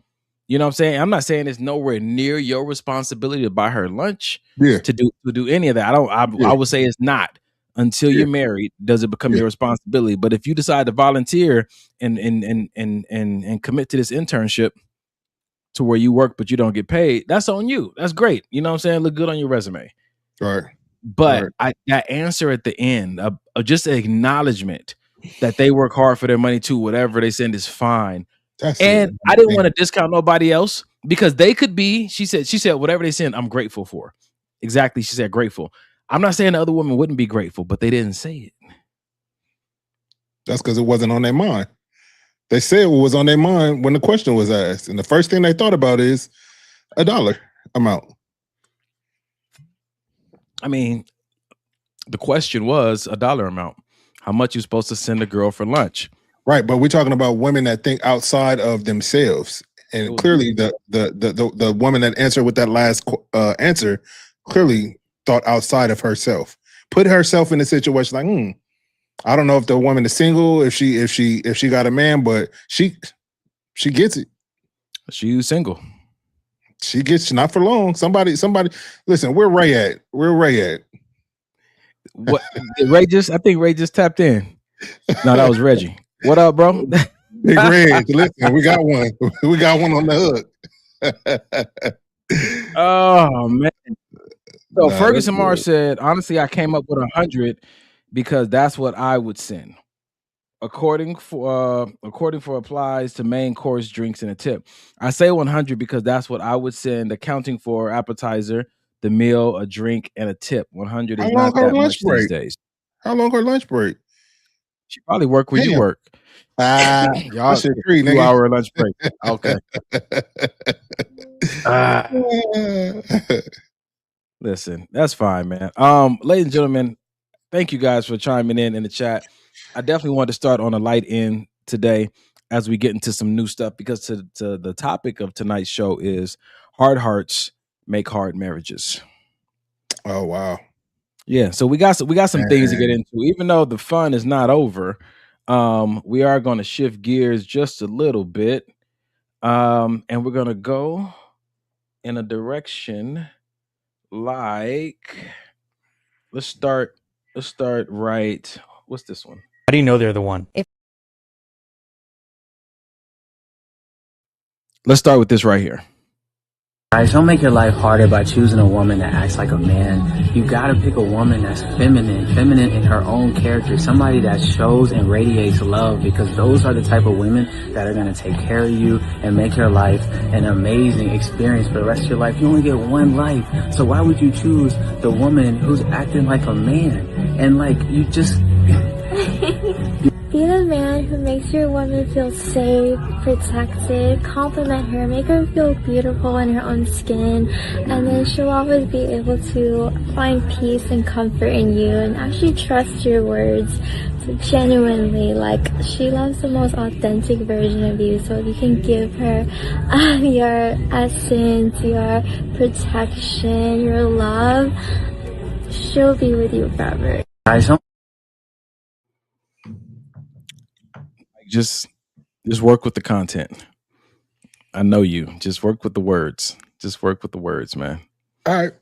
You know what I'm saying? I'm not saying it's nowhere near your responsibility to buy her lunch, to do any of that. I would say it's not. Until you're married, does it become your responsibility? But if you decide to volunteer and commit to this internship to where you work but you don't get paid, that's on you. That's great. You know what I'm saying? Look good on your resume. Right. But that answer at the end of just an acknowledgement that they work hard for their money too, whatever they send is fine. I didn't want to discount nobody else because they could be, she said, whatever they send, I'm grateful for. Exactly. She said grateful. I'm not saying the other women wouldn't be grateful, but they didn't say it. That's because it wasn't on their mind. They said what was on their mind when the question was asked. And the first thing they thought about is $1 amount. I mean, the question was $1 amount. How much you supposed to send a girl for lunch? Right, but we're talking about women that think outside of themselves. And clearly the woman that answered with that last answer clearly thought outside of herself. Put herself in a situation like, I don't know if the woman is single, if she got a man, but she gets it. She's single. She gets not for long. Somebody. Listen, where Ray at? What I think Ray just tapped in. No, that was Reggie. What up, bro? Big Red. Listen, we got one. We got one on the hook. Oh man. So Ferguson Mars said, honestly, I came up with 100 because that's what I would send. According for applies to main course, drinks, and a tip. I say 100 because that's what I would send, accounting for appetizer, the meal, a drink, and a tip. 100 is not that much these days. How long her lunch break? She probably work where you work. Y'all 2-hour lunch break. Okay. Listen, that's fine, man. Ladies and gentlemen, thank you guys for chiming in the chat. I definitely want to start on a light end today as we get into some new stuff because to the topic of tonight's show is hard hearts make hard marriages. Oh wow. Yeah, so we got some things to get into. Even though the fun is not over, we are going to shift gears just a little bit. And we're going to go in a direction like let's start right. What's this one? How do you know they're the one? Let's start with this right here. Guys, don't make your life harder by choosing a woman that acts like a man. You gotta pick a woman that's feminine in her own character, somebody that shows and radiates love, because those are the type of women that are gonna take care of you and make your life an amazing experience for the rest of your life. You only get one life, so why would you choose the woman who's acting like a man? And like, you just... Be the man who makes your woman feel safe, protected, compliment her, make her feel beautiful in her own skin, and then she'll always be able to find peace and comfort in you and actually trust your words. So genuinely, like, she loves the most authentic version of you, so if you can give her your essence, your protection, your love, she'll be with you forever. Just work with the content. I know you. Just work with the words. Just work with the words, man. All right.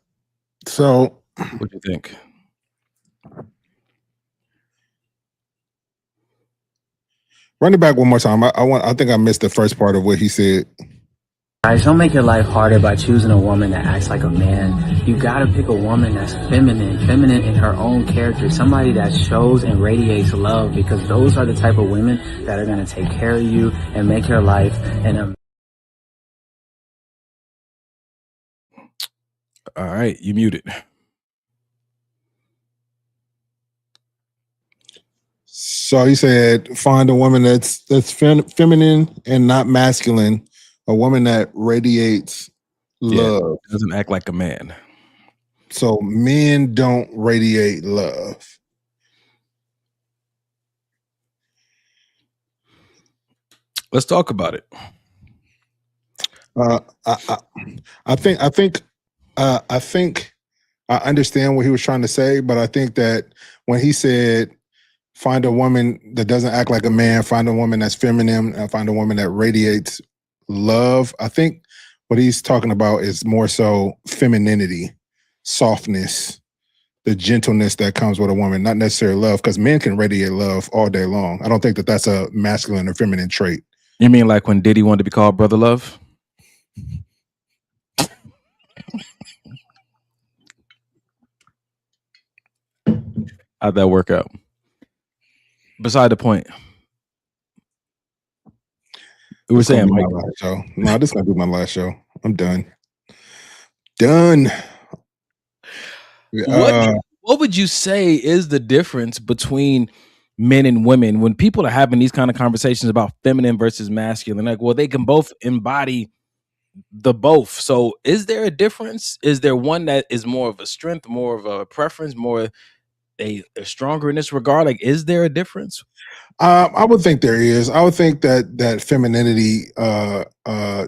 So, what do you think? Run it back one more time. I think I missed the first part of what he said. Guys, don't make your life harder by choosing a woman that acts like a man. You gotta pick a woman that's feminine in her own character, somebody that shows and radiates love, because those are the type of women that are gonna take care of you and make your life All right, you muted. So he said, find a woman that's feminine and not masculine, a woman that radiates love. Doesn't act like a man. So men don't radiate love. Let's talk about it. I think I understand what he was trying to say, but I think that when he said, find a woman that doesn't act like a man, find a woman that's feminine, and find a woman that radiates love, I think what he's talking about is more so femininity, softness, the gentleness that comes with a woman, not necessarily love, because men can radiate love all day long. I don't think that that's a masculine or feminine trait. You mean like when Diddy wanted to be called Brother Love? How'd that work out? Beside the point. We were saying, Mike. Show. No, this is gonna be my last show. I'm done. Done. What would you say is the difference between men and women when people are having these kind of conversations about feminine versus masculine? Like, well, they can both embody the both. So is there a difference? Is there one that is more of a strength, more of a preference, more a stronger in this regard? Like, is there a difference? I would think there is. I would think that femininity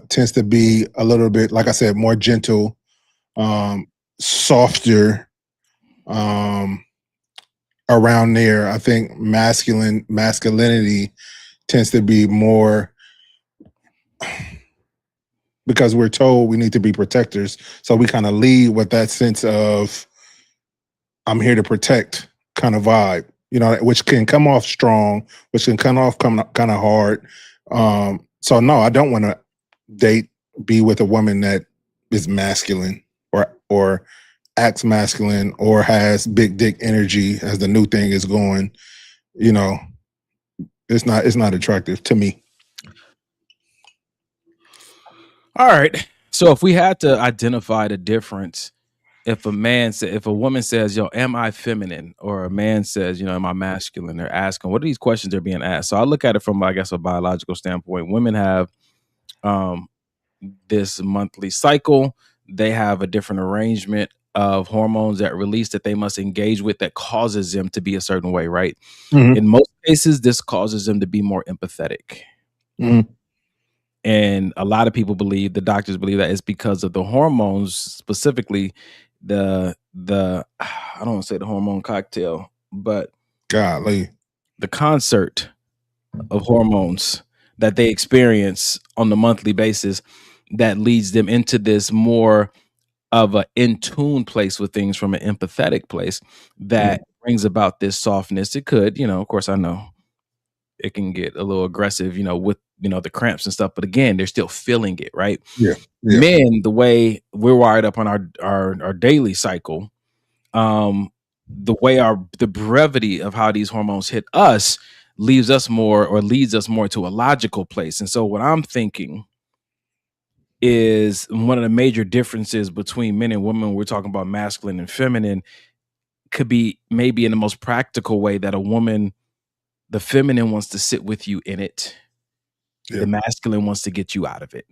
tends to be a little bit, like I said, more gentle, softer, around there. I think masculinity tends to be more, because we're told we need to be protectors. So we kind of lead with that sense of, I'm here to protect kind of vibe, you know, which can come off strong, which can come off kind of hard. So no, I don't want to be with a woman that is masculine or acts masculine or has big dick energy, as the new thing is going. You know, it's not attractive to me. All right. So if we had to identify the difference, if a woman says, yo, am I feminine? Or a man says, you know, am I masculine? They're asking, what are these questions they're being asked? So I look at it from, I guess, a biological standpoint. Women have this monthly cycle. They have a different arrangement of hormones that release that they must engage with that causes them to be a certain way, right? Mm-hmm. In most cases, this causes them to be more empathetic. Mm-hmm. And a lot of people believe, the doctors believe, that it's because of the hormones, specifically the I don't want to say the hormone cocktail, but golly, the concert of hormones that they experience on the monthly basis that leads them into this more of a in tune place with things from an empathetic place that brings about this softness. It could, you know, of course, I know it can get a little aggressive, you know, with, you know, the cramps and stuff, but again, they're still feeling it, right? Yeah. Men, the way we're wired up on our daily cycle, the brevity of how these hormones hit us leads us more to a logical place. And so what I'm thinking is one of the major differences between men and women, we're talking about masculine and feminine, could be maybe in the most practical way, that a woman The feminine wants to sit with you in it. Yeah. The masculine wants to get you out of it.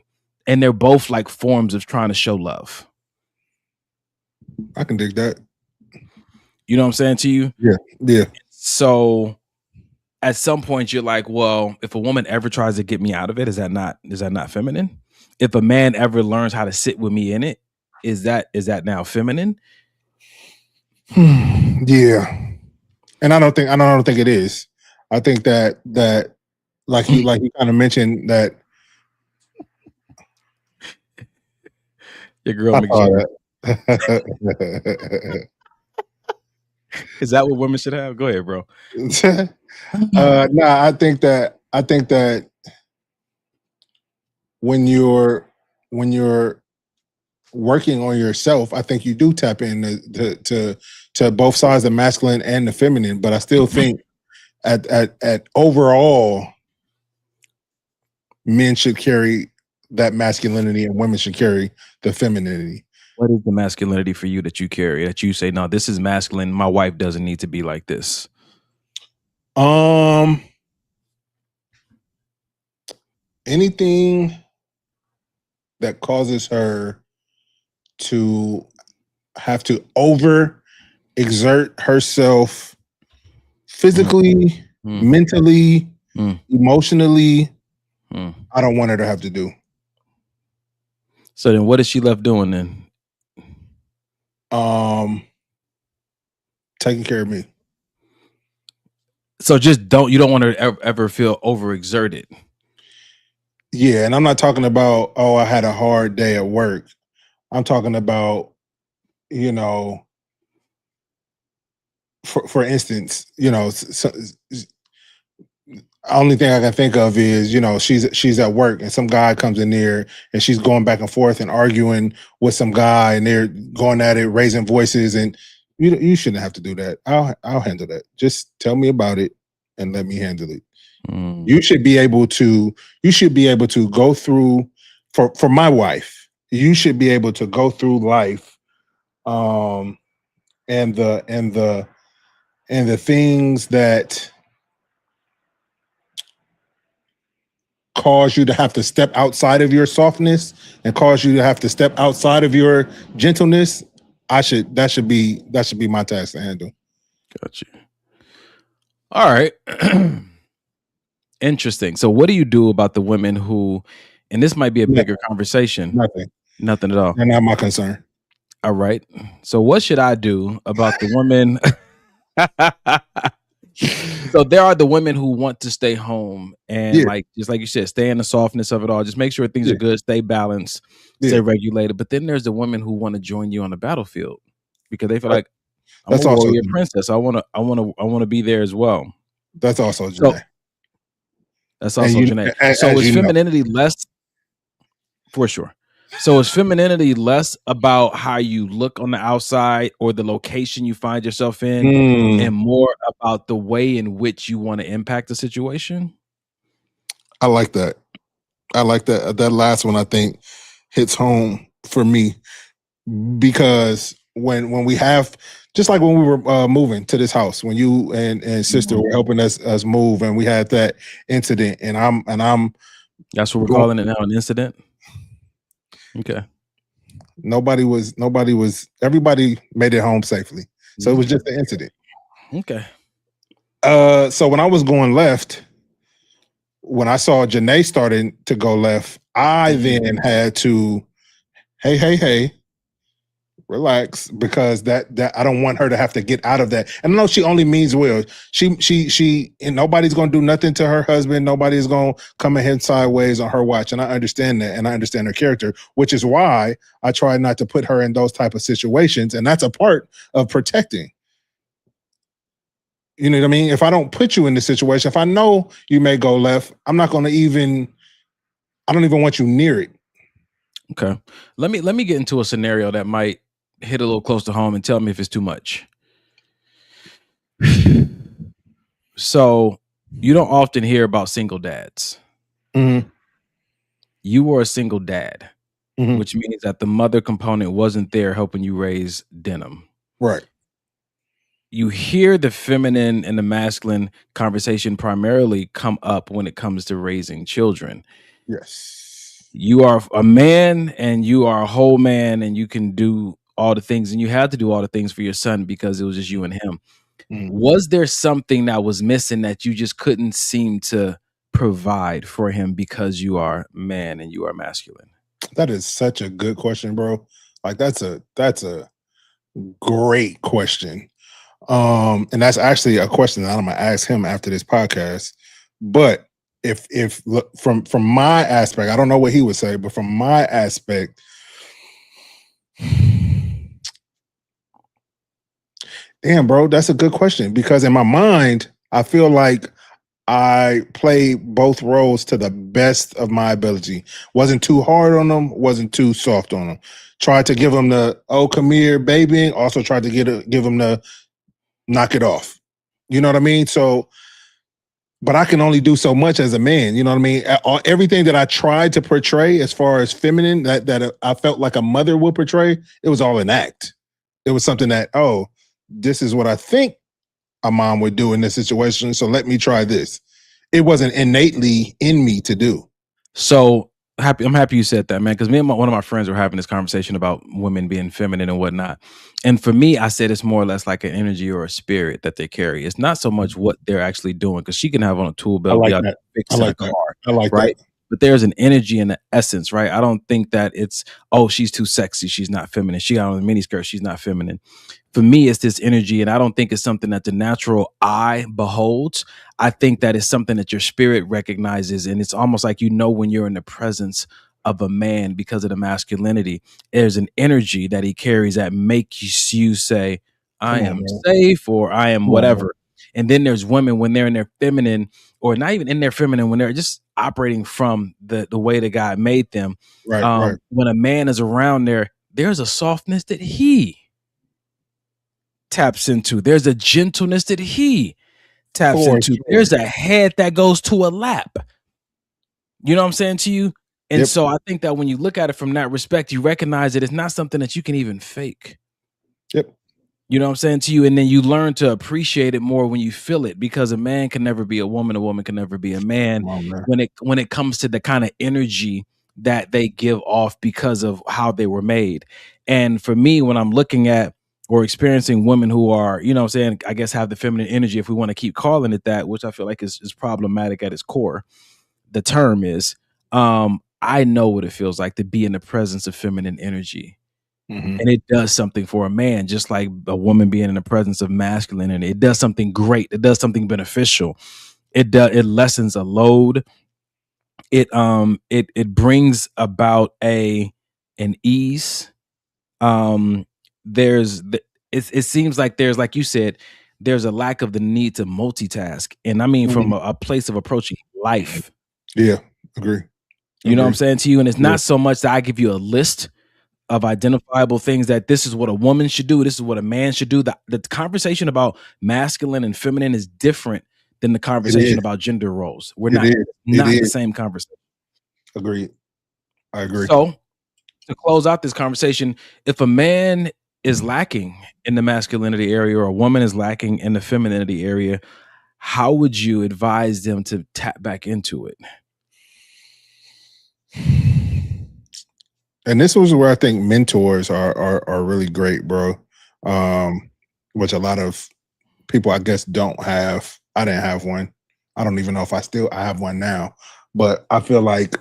And they're both like forms of trying to show love. I can dig that. You know what I'm saying to you? Yeah. Yeah. So at some point you're like, well, if a woman ever tries to get me out of it, is that not feminine? If a man ever learns how to sit with me in it, is that now feminine? Yeah. And I don't think it is. I think that like you kind of mentioned that your girl McGee. Is that what women should have? Go ahead, bro. No, I think that when you're working on yourself, I think you do tap into to both sides, the masculine and the feminine. But I still think at overall, men should carry that masculinity and women should carry the femininity. What is the masculinity for you that you carry, that you say, no, this is masculine, my wife doesn't need to be like this? Anything that causes her to have to over exert herself physically, mentally, emotionally, I don't want her to have to do. So then what is she left doing then? Taking care of me. So you don't want her to ever feel overexerted. Yeah, and I'm not talking about, oh, I had a hard day at work. I'm talking about, for instance, only thing I can think of is, she's at work and some guy comes in there and she's going back and forth and arguing with some guy and they're going at it, raising voices, and you shouldn't have to do that. I'll handle that. Just tell me about it and let me handle it. You should be able to go through, for my wife, you should be able to go through life and the things that cause you to have to step outside of your softness and cause you to have to step outside of your gentleness. That should be my task to handle. Got you. All right. Interesting. So what do you do about the women who, and this might be a bigger conversation. Nothing at all. They're not my concern. All right. So what should I do about the women? So there are the women who want to stay home and just like you said, stay in the softness of it all. Just make sure things are good, stay balanced, stay regulated. But then there's the women who want to join you on the battlefield because they feel like I'm a warrior princess. I want to be there as well. That's also Janae. That's also Janae. So is femininity less? For sure. So is femininity less about how you look on the outside or the location you find yourself in and more about the way in which you want to impact the situation? I like that. That last one, I think, hits home for me because when we have, just like when we were moving to this house, when you and sister were helping us move and we had that incident and I'm that's what we're calling it now, an incident. Okay. Everybody made it home safely. So it was just an incident. Okay. So when I was going left, when I saw Janae starting to go left, I then had to, hey, relax, because that I don't want her to have to get out of that. And I know she only means well. She and nobody's gonna do nothing to her husband. Nobody's gonna come at him sideways on her watch. And I understand that, and I understand her character, which is why I try not to put her in those type of situations. And that's a part of protecting. You know what I mean? If I don't put you in the situation, if I know you may go left, I don't even want you near it. Okay. Let me get into a scenario that might hit a little close to home and tell me if it's too much. So you don't often hear about single dads. Mm-hmm. You were a single dad, which means that the mother component wasn't there helping you raise Denim. Right. you hear the feminine and the masculine conversation primarily come up when it comes to raising children. Yes. You are a man and you are a whole man and you can do all the things, and you had to do all the things for your son because it was just you and him. Was there something that was missing that you just couldn't seem to provide for him because you are man and you are masculine? That is such a good question, bro. Like that's a great question. And that's actually a question that I'm gonna ask him after this podcast. But if look, from my aspect, I don't know what he would say, but from my aspect, damn, bro, that's a good question, because in my mind, I feel like I play both roles to the best of my ability. Wasn't too hard on them, wasn't too soft on them. Tried to give them the come here, baby. Also tried to give them the knock it off. You know what I mean? So, but I can only do so much as a man. You know what I mean? Everything that I tried to portray as far as feminine that I felt like a mother would portray, it was all an act. It was something that, this is what I think a mom would do in this situation, so let me try this. It wasn't innately in me to do. So I'm happy you said that, man, because me and one of my friends were having this conversation about women being feminine and whatnot. And for me, I said it's more or less like an energy or a spirit that they carry. It's not so much what they're actually doing, because she can have on a tool belt, I like be out that. fixing I like a that. car, I like right? that. But there's an energy and an essence, right? I don't think that it's, she's too sexy, she's not feminine. She got on a miniskirt, she's not feminine. For me, it's this energy, and I don't think it's something that the natural eye beholds. I think that it's something that your spirit recognizes, and it's almost like when you're in the presence of a man because of the masculinity. There's an energy that he carries that makes you say, I am safe, or I am whatever. And then there's women when they're in their feminine, or not even in their feminine, when they're just operating from the way that God made them. Right. When a man is around there's a softness that he taps into. There's a gentleness that he taps into. Sure. There's a head that goes to a lap. You know what I'm saying to you? And so I think that when you look at it from that respect, you recognize that it's not something that you can even fake. Yep. You know what I'm saying to you? And then you learn to appreciate it more when you feel it, because a man can never be a woman can never be a man when it comes to the kind of energy that they give off because of how they were made. And for me, when I'm looking at or experiencing women who are, you know what I'm saying, I guess have the feminine energy, if we want to keep calling it that, which I feel like is problematic at its core, the term is, I know what it feels like to be in the presence of feminine energy. Mm-hmm. And it does something for a man, just like a woman being in the presence of masculine energy. It does something great. It does something beneficial. It lessens a load. It brings about an ease. It seems like there's, like you said, there's a lack of the need to multitask. And I mean, from a place of approaching life. Yeah, agree. You know what I'm saying to you? And it's not so much that I give you a list of identifiable things that this is what a woman should do, this is what a man should do. The conversation about masculine and feminine is different than the conversation about gender roles. We're not the same conversation. Agreed. I agree. So to close out this conversation, if a man is lacking in the masculinity area or a woman is lacking in the femininity area, how would you advise them to tap back into it? And this was where I think mentors are really great, bro. Which a lot of people, I guess, don't have. I didn't have one. I don't even know if I have one now. But I feel like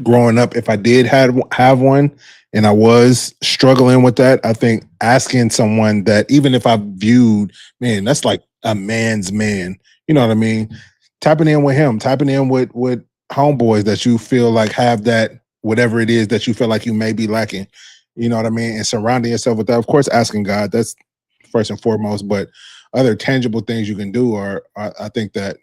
growing up, if I did have one and I was struggling with that, I think asking someone that, even if I viewed, man, that's like a man's man. You know what I mean? Tapping in with him, tapping in with homeboys that you feel like have that, whatever it is that you feel like you may be lacking, you know what I mean? And surrounding yourself with that, of course, asking God, that's first and foremost, but other tangible things you can do are, I think that,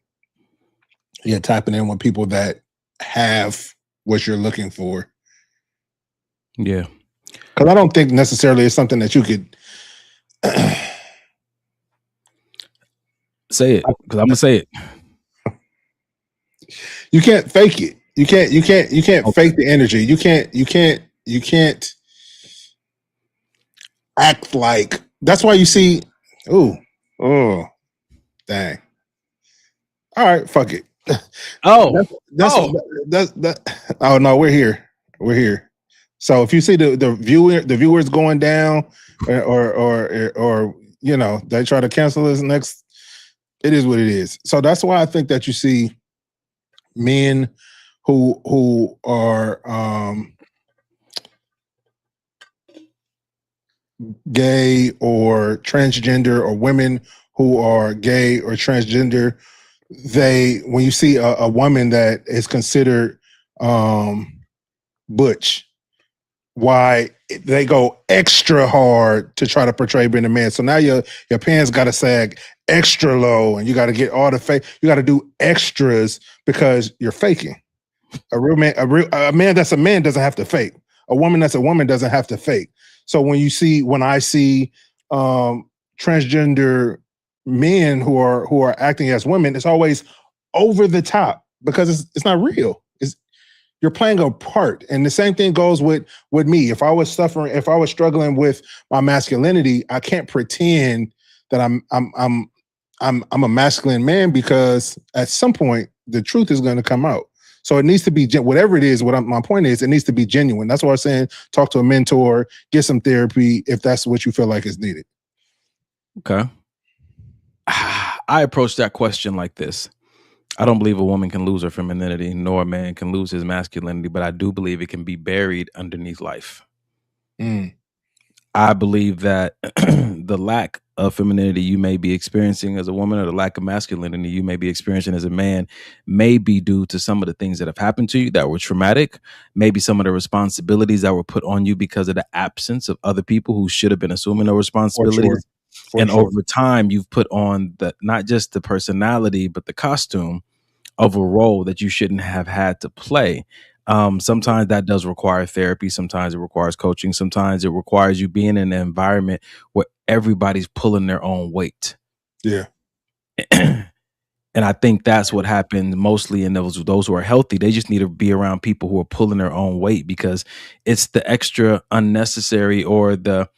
tapping in with people that have what you're looking for. Yeah. Because I don't think necessarily it's something that you could say it, because I'm gonna say it. You can't fake it. You can't fake the energy. You can't act like. That's why you see, Oh, dang. All right, fuck it. Oh, that's oh no, we're here. We're here. So if you see the viewers going down, or you know, they try to cancel this next, it is what it is. So that's why I think that you see men who are gay or transgender, or women who are gay or transgender, when you see a woman that is considered butch, why they go extra hard to try to portray being a man. So now your pants got to sag extra low, and you got to get all the fake. You got to do extras because you're faking. A man that's a man doesn't have to fake. A woman that's a woman doesn't have to fake. So when I see transgender men who are acting as women, it's always over the top because it's not real. You're playing a part. And the same thing goes with me. If I was struggling with my masculinity, I can't pretend that I'm a masculine man, because at some point the truth is going to come out. So it needs to be, whatever it is, my point is, it needs to be genuine. That's why I'm saying talk to a mentor, get some therapy if that's what you feel like is needed. Okay. I approach that question like this. I don't believe a woman can lose her femininity, nor a man can lose his masculinity, but I do believe it can be buried underneath life. I believe that the lack of femininity you may be experiencing as a woman, or the lack of masculinity you may be experiencing as a man, may be due to some of the things that have happened to you that were traumatic, maybe some of the responsibilities that were put on you because of the absence of other people who should have been assuming those responsibilities. Over time, you've put on not just the personality, but the costume of a role that you shouldn't have had to play. Sometimes that does require therapy. Sometimes it requires coaching. Sometimes it requires you being in an environment where everybody's pulling their own weight. Yeah. And I think that's what happened mostly in those who are healthy. They just need to be around people who are pulling their own weight, because it's the extra unnecessary or the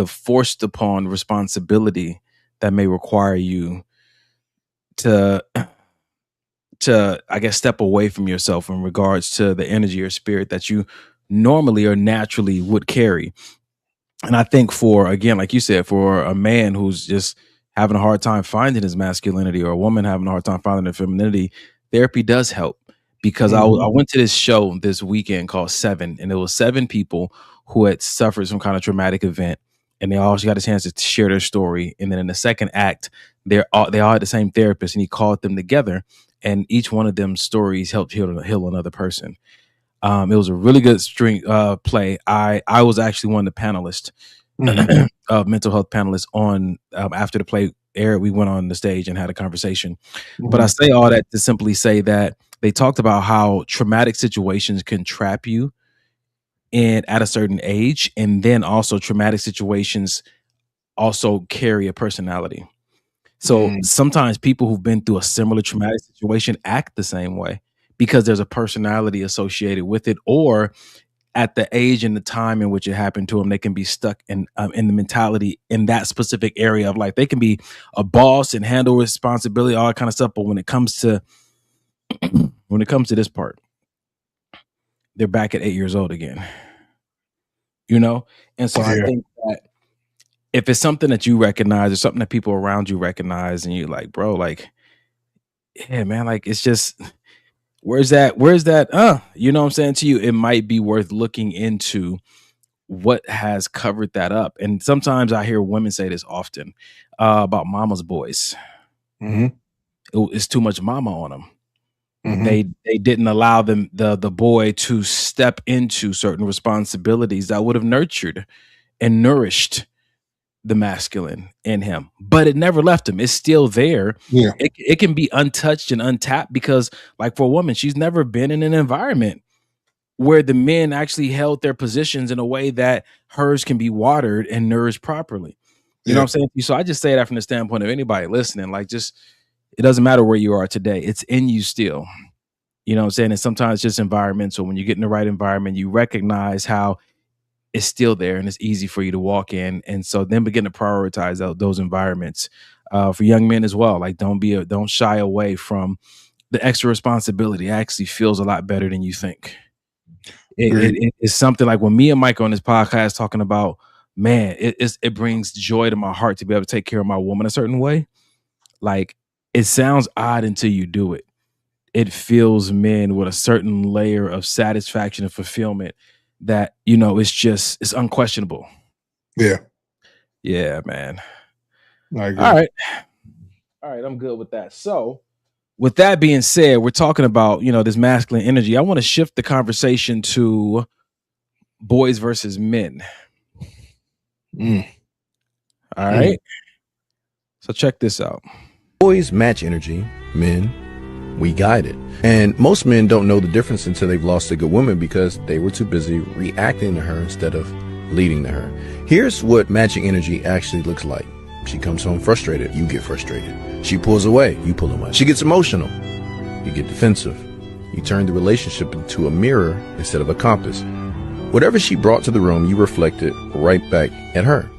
forced upon responsibility that may require you to I guess step away from yourself in regards to the energy or spirit that you normally or naturally would carry. And I think again, like you said, for a man who's just having a hard time finding his masculinity, or a woman having a hard time finding their femininity, therapy does help. Because I went to this show this weekend called Seven, and it was 7 people who had suffered some kind of traumatic event, and they all got a chance to share their story. And then in the second act, they all had the same therapist, and he called them together, and each one of them stories helped heal another person. It was a really good play. I was actually one of the panelists, mental health panelists on after the play aired. We went on the stage and had a conversation. But I say all that to simply say that they talked about how traumatic situations can trap you at a certain age, and then also traumatic situations also carry a personality. So sometimes people who've been through a similar traumatic situation act the same way because there's a personality associated with it, or at the age and the time in which it happened to them, they can be stuck in the mentality in that specific area of life. They can be a boss and handle responsibility, all that kind of stuff. But when it comes to this part, they're back at 8 years old again, And so I think that if it's something that you recognize, or something that people around you recognize, and you're like, bro, like, yeah, man, like, it's just, where's that? You know what I'm saying to you? It might be worth looking into what has covered that up. And sometimes I hear women say this often about mama's boys. It's too much mama on them. They didn't allow the boy to step into certain responsibilities that would have nurtured and nourished the masculine in him, but it never left him. It's still there. Yeah. It can be untouched and untapped, because like for a woman, she's never been in an environment where the men actually held their positions in a way that hers can be watered and nourished properly. You know what I'm saying? So I just say that from the standpoint of anybody listening, like, just, it doesn't matter where you are today. It's in you still. You know what I'm saying? And sometimes it's just environmental. When you get in the right environment, you recognize how it's still there and it's easy for you to walk in. And so then begin to prioritize those environments for young men as well. Like, don't shy away from the extra responsibility. It actually feels a lot better than you think. It's something like when me and Mike on this podcast talking about, man, it brings joy to my heart to be able to take care of my woman a certain way. Like, it sounds odd until you do it. It fills men with a certain layer of satisfaction and fulfillment that, it's unquestionable. Yeah. Yeah, man. I agree. All right, I'm good with that. So, with that being said, we're talking about, this masculine energy. I want to shift the conversation to boys versus men. All right. So check this out. Boys match energy, men, we guide it. And most men don't know the difference until they've lost a good woman because they were too busy reacting to her instead of leading to her. Here's what matching energy actually looks like. She comes home frustrated, you get frustrated. She pulls away, you pull away. She gets emotional, you get defensive. You turn the relationship into a mirror instead of a compass. Whatever she brought to the room, you reflected right back at her.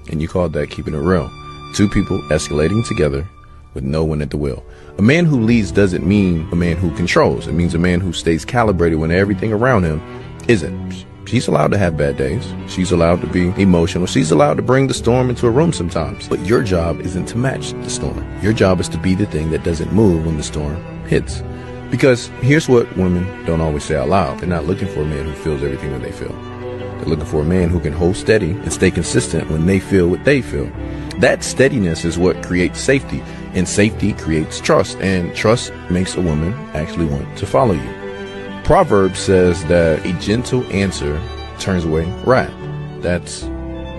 And you called that keeping it real. Two people escalating together with no one at the wheel. A man who leads doesn't mean a man who controls. It means a man who stays calibrated when everything around him isn't. She's allowed to have bad days. She's allowed to be emotional. She's allowed to bring the storm into a room sometimes. But your job isn't to match the storm. Your job is to be the thing that doesn't move when the storm hits. Because here's what women don't always say out loud. They're not looking for a man who feels everything that they feel. They're looking for a man who can hold steady and stay consistent when they feel what they feel. That steadiness is what creates safety, and safety creates trust, and trust makes a woman actually want to follow you. Proverbs says that a gentle answer turns away wrath. That's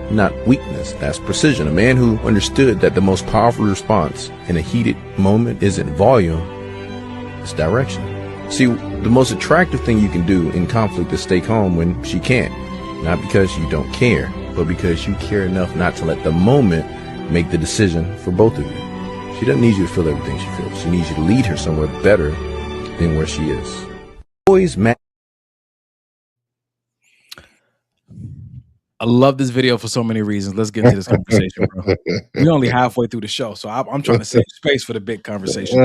not weakness, that's precision. A man who understood that the most powerful response in a heated moment isn't volume, it's direction. See, the most attractive thing you can do in conflict is stay calm when she can't. Not because you don't care, but because you care enough not to let the moment make the decision for both of you. She doesn't need you to feel everything she feels. She needs you to lead her somewhere better than where she is. Boys match. I love this video for so many reasons. Let's get into this conversation, bro. We're only halfway through the show, so I'm trying to save space for the big conversation.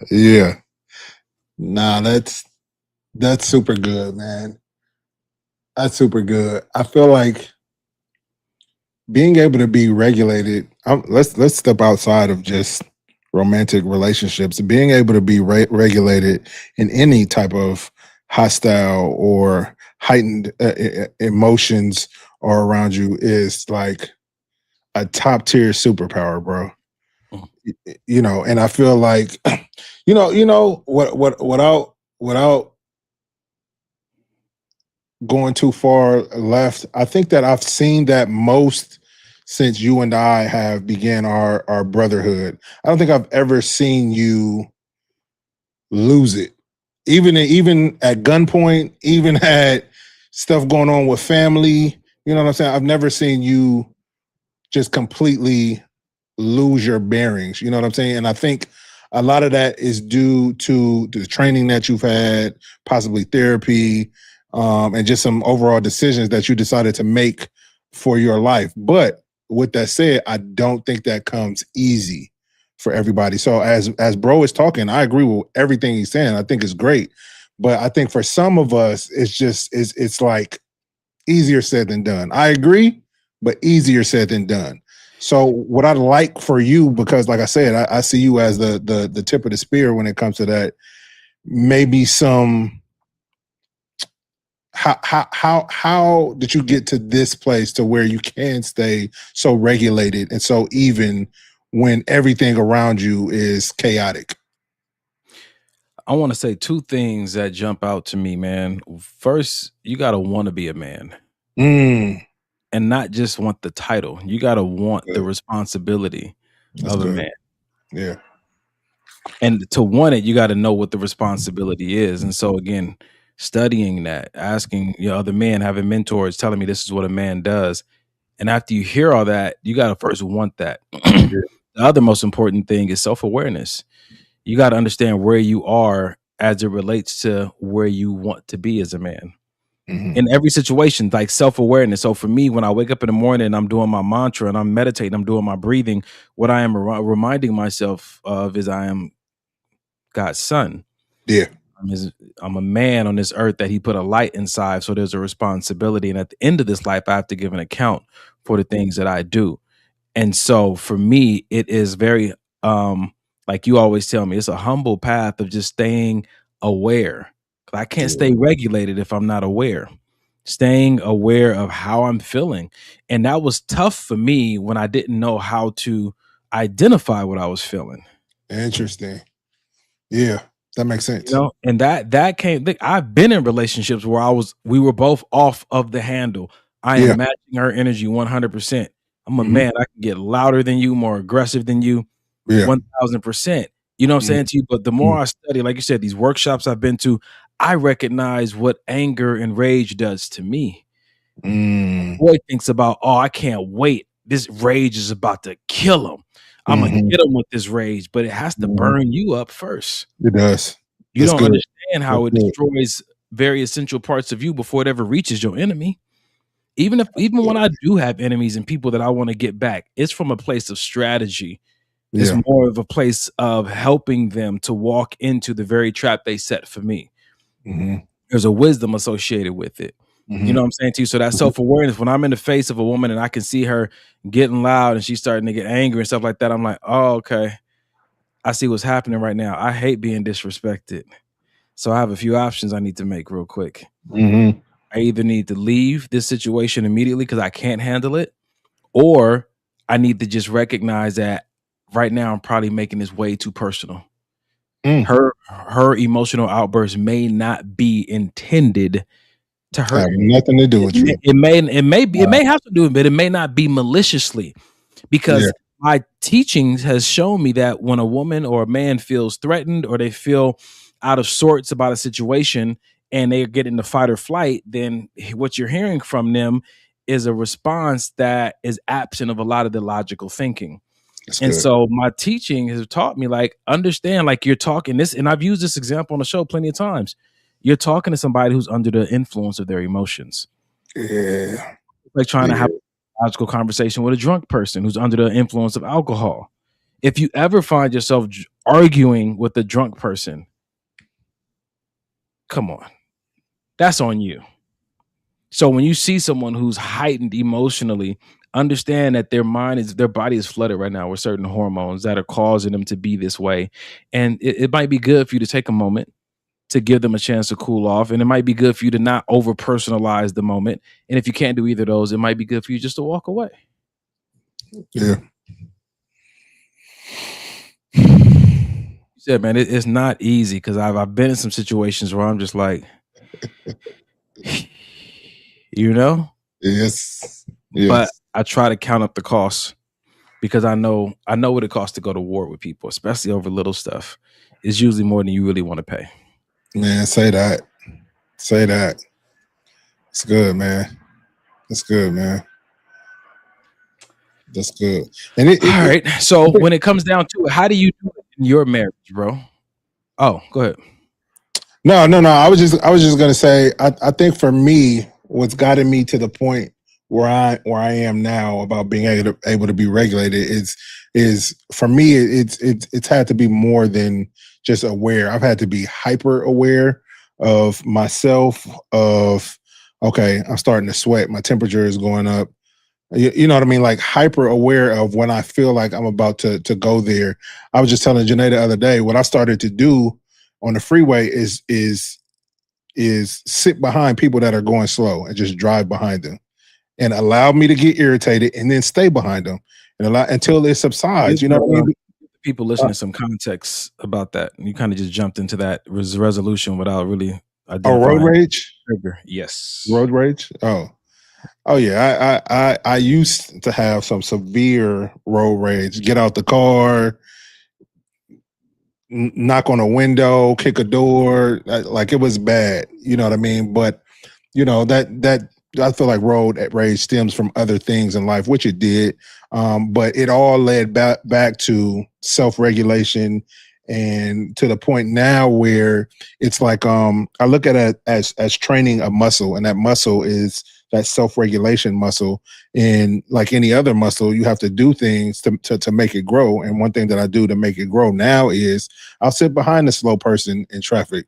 Yeah. Nah, that's super good, man. That's super good. I feel like being able to be regulated. Let's step outside of just romantic relationships. Being able to be regulated in any type of hostile or heightened emotions are around you is like a top tier superpower, bro. And I feel like, without going too far left, I think that I've seen that most since you and I have began our brotherhood. I don't think I've ever seen you lose it. Even at gunpoint, even at stuff going on with family, you know what I'm saying? I've never seen you just completely lose your bearings, you know what I'm saying? And I think a lot of that is due to the training that you've had, possibly therapy, and just some overall decisions that you decided to make for your life. But with that said, I don't think that comes easy for everybody. So as bro is talking, I agree with everything he's saying. I think it's great. But I think for some of us, it's like easier said than done. I agree, but easier said than done. So what I'd like for you, because like I said, I see you as the tip of the spear when it comes to that, maybe some how did you get to this place to where you can stay so regulated and so even when everything around you is chaotic? I want to say two things that jump out to me, man. First, you got to want to be a man. And not just want the title. You got to want the responsibility of a man. Yeah. And to want it, you got to know what the responsibility is. And so again, studying that, asking other men, having mentors telling me this is what a man does. And after you hear all that, you got to first want that. The other most important thing is self-awareness. You got to understand where you are as it relates to where you want to be as a man. in every situation, like self-awareness. So for me, when I wake up in the morning and I'm doing my mantra and I'm meditating, I'm doing my breathing, what I am reminding myself of is I am God's son. Yeah. I'm a man on this earth that he put a light inside. So there's a responsibility. And at the end of this life, I have to give an account for the things that I do. And so for me, it is very, like you always tell me, it's a humble path of just staying aware. I can't stay regulated if I'm not aware. Staying aware of how I'm feeling. And that was tough for me when I didn't know how to identify what I was feeling. Interesting. Yeah, that makes sense. You know, and that came. I've been in relationships where we were both off of the handle. I am matching her energy 100%. I'm a man. I can get louder than you, more aggressive than you, 1000%. You know what I'm saying to you? But the more I study, like you said, these workshops I've been to, I recognize what anger and rage does to me. Boy thinks about, oh, I can't wait. This rage is about to kill him. I'm going to get him with this rage, but it has to burn you up first. It does. You don't understand how it destroys very essential parts of you before it ever reaches your enemy. Even when I do have enemies and people that I want to get back, it's from a place of strategy. It's more of a place of helping them to walk into the very trap they set for me. There's a wisdom associated with it. You know what I'm saying to you? So that self-awareness, when I'm in the face of a woman and I can see her getting loud and she's starting to get angry and stuff like that, I'm like, oh, okay. I see what's happening right now. I hate being disrespected. So I have a few options I need to make real quick. I either need to leave this situation immediately because I can't handle it, or I need to just recognize that right now I'm probably making this way too personal. Her emotional outburst may not be intended to hurt. Have nothing to do with you. It may have to do with it, but it may not be maliciously, because my teachings has shown me that when a woman or a man feels threatened or they feel out of sorts about a situation and they get into fight or flight, then what you're hearing from them is a response that is absent of a lot of the logical thinking. So my teaching has taught me, like, understand, like, you're talking this, and I've used this example on the show plenty of times. You're talking to somebody who's under the influence of their emotions. Like trying to have a logical conversation with a drunk person who's under the influence of alcohol. If you ever find yourself arguing with a drunk person, come on, that's on you. So when you see someone who's heightened emotionally, understand that their body is flooded right now with certain hormones that are causing them to be this way. And it might be good for you to take a moment to give them a chance to cool off. And it might be good for you to not over personalize the moment. And if you can't do either of those, it might be good for you just to walk away. Yeah. You said, man, it's not easy, because I've been in some situations where I'm just like, you know? Yes. But I try to count up the costs, because I know what it costs to go to war with people, especially over little stuff. It's usually more than you really want to pay. Man, say that. It's good, man. That's good, man. That's good. And all right. So when it comes down to it, how do you do it in your marriage, bro? Oh, go ahead. No. I was just gonna say, I think for me, what's gotten me to the point where I am now about being able to be regulated is for me, it's had to be more than just aware. I've had to be hyper aware of myself, of, okay, I'm starting to sweat, my temperature is going up. You know what I mean? Like, hyper aware of when I feel like I'm about to go there. I was just telling Janae the other day, what I started to do on the freeway is sit behind people that are going slow and just drive behind them, and allow me to get irritated and then stay behind them and allow until it subsides. You know what I mean? People listening some context about that. And you kind of just jumped into that resolution without really road rage? Yes. Road rage? Oh yeah. I used to have some severe road rage. Get out the car, knock on a window, kick a door. Like, it was bad. You know what I mean? But you know, that I feel like road rage stems from other things in life, which it did. But it all led back to self-regulation And to the point now where it's like I look at it as training a muscle, and that muscle is that self-regulation muscle. And like any other muscle, you have to do things to make it grow. And one thing that I do to make it grow now is I'll sit behind a slow person in traffic.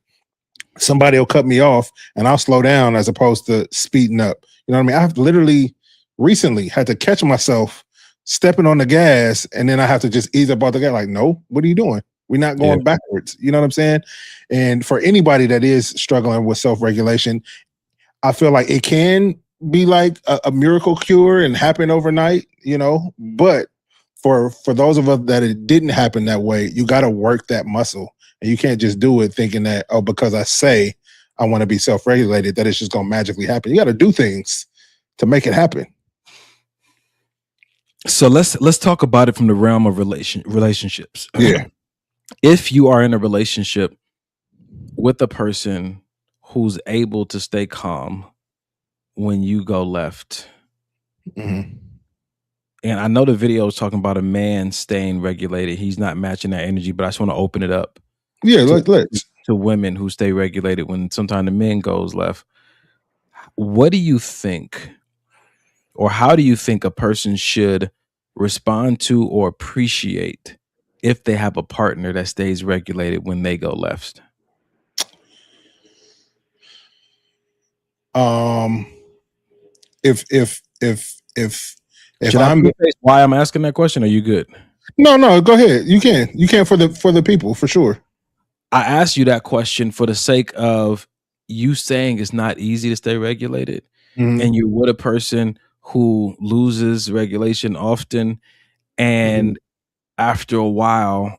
Somebody will cut me off and I'll slow down as opposed to speeding up. You know what I mean? I've literally recently had to catch myself stepping on the gas, and then I have to just ease up off the gas. Like, no, what are you doing? We're not going backwards. You know what I'm saying? And for anybody that is struggling with self-regulation, I feel like it can be like a miracle cure and happen overnight, you know, but for those of us that it didn't happen that way, you got to work that muscle, and you can't just do it thinking that, oh, because I say I want to be self-regulated, that it's just going to magically happen. You got to do things to make it happen. So let's talk about it from the realm of relationships. Yeah. If you are in a relationship with a person who's able to stay calm when you go left, Mm-hmm. and I know the video is talking about a man staying regulated. He's not matching that energy, but I just want to open it up. Yeah, let's. To women who stay regulated when sometimes the men goes left. What do you think, or how do you think a person should respond to or appreciate if they have a partner that stays regulated when they go left? If Should I preface why I'm asking that question? Are you good? No, go ahead. You can for the people, for sure. I asked you that question for the sake of you saying it's not easy to stay regulated, and you're with a person who loses regulation often, and after a while,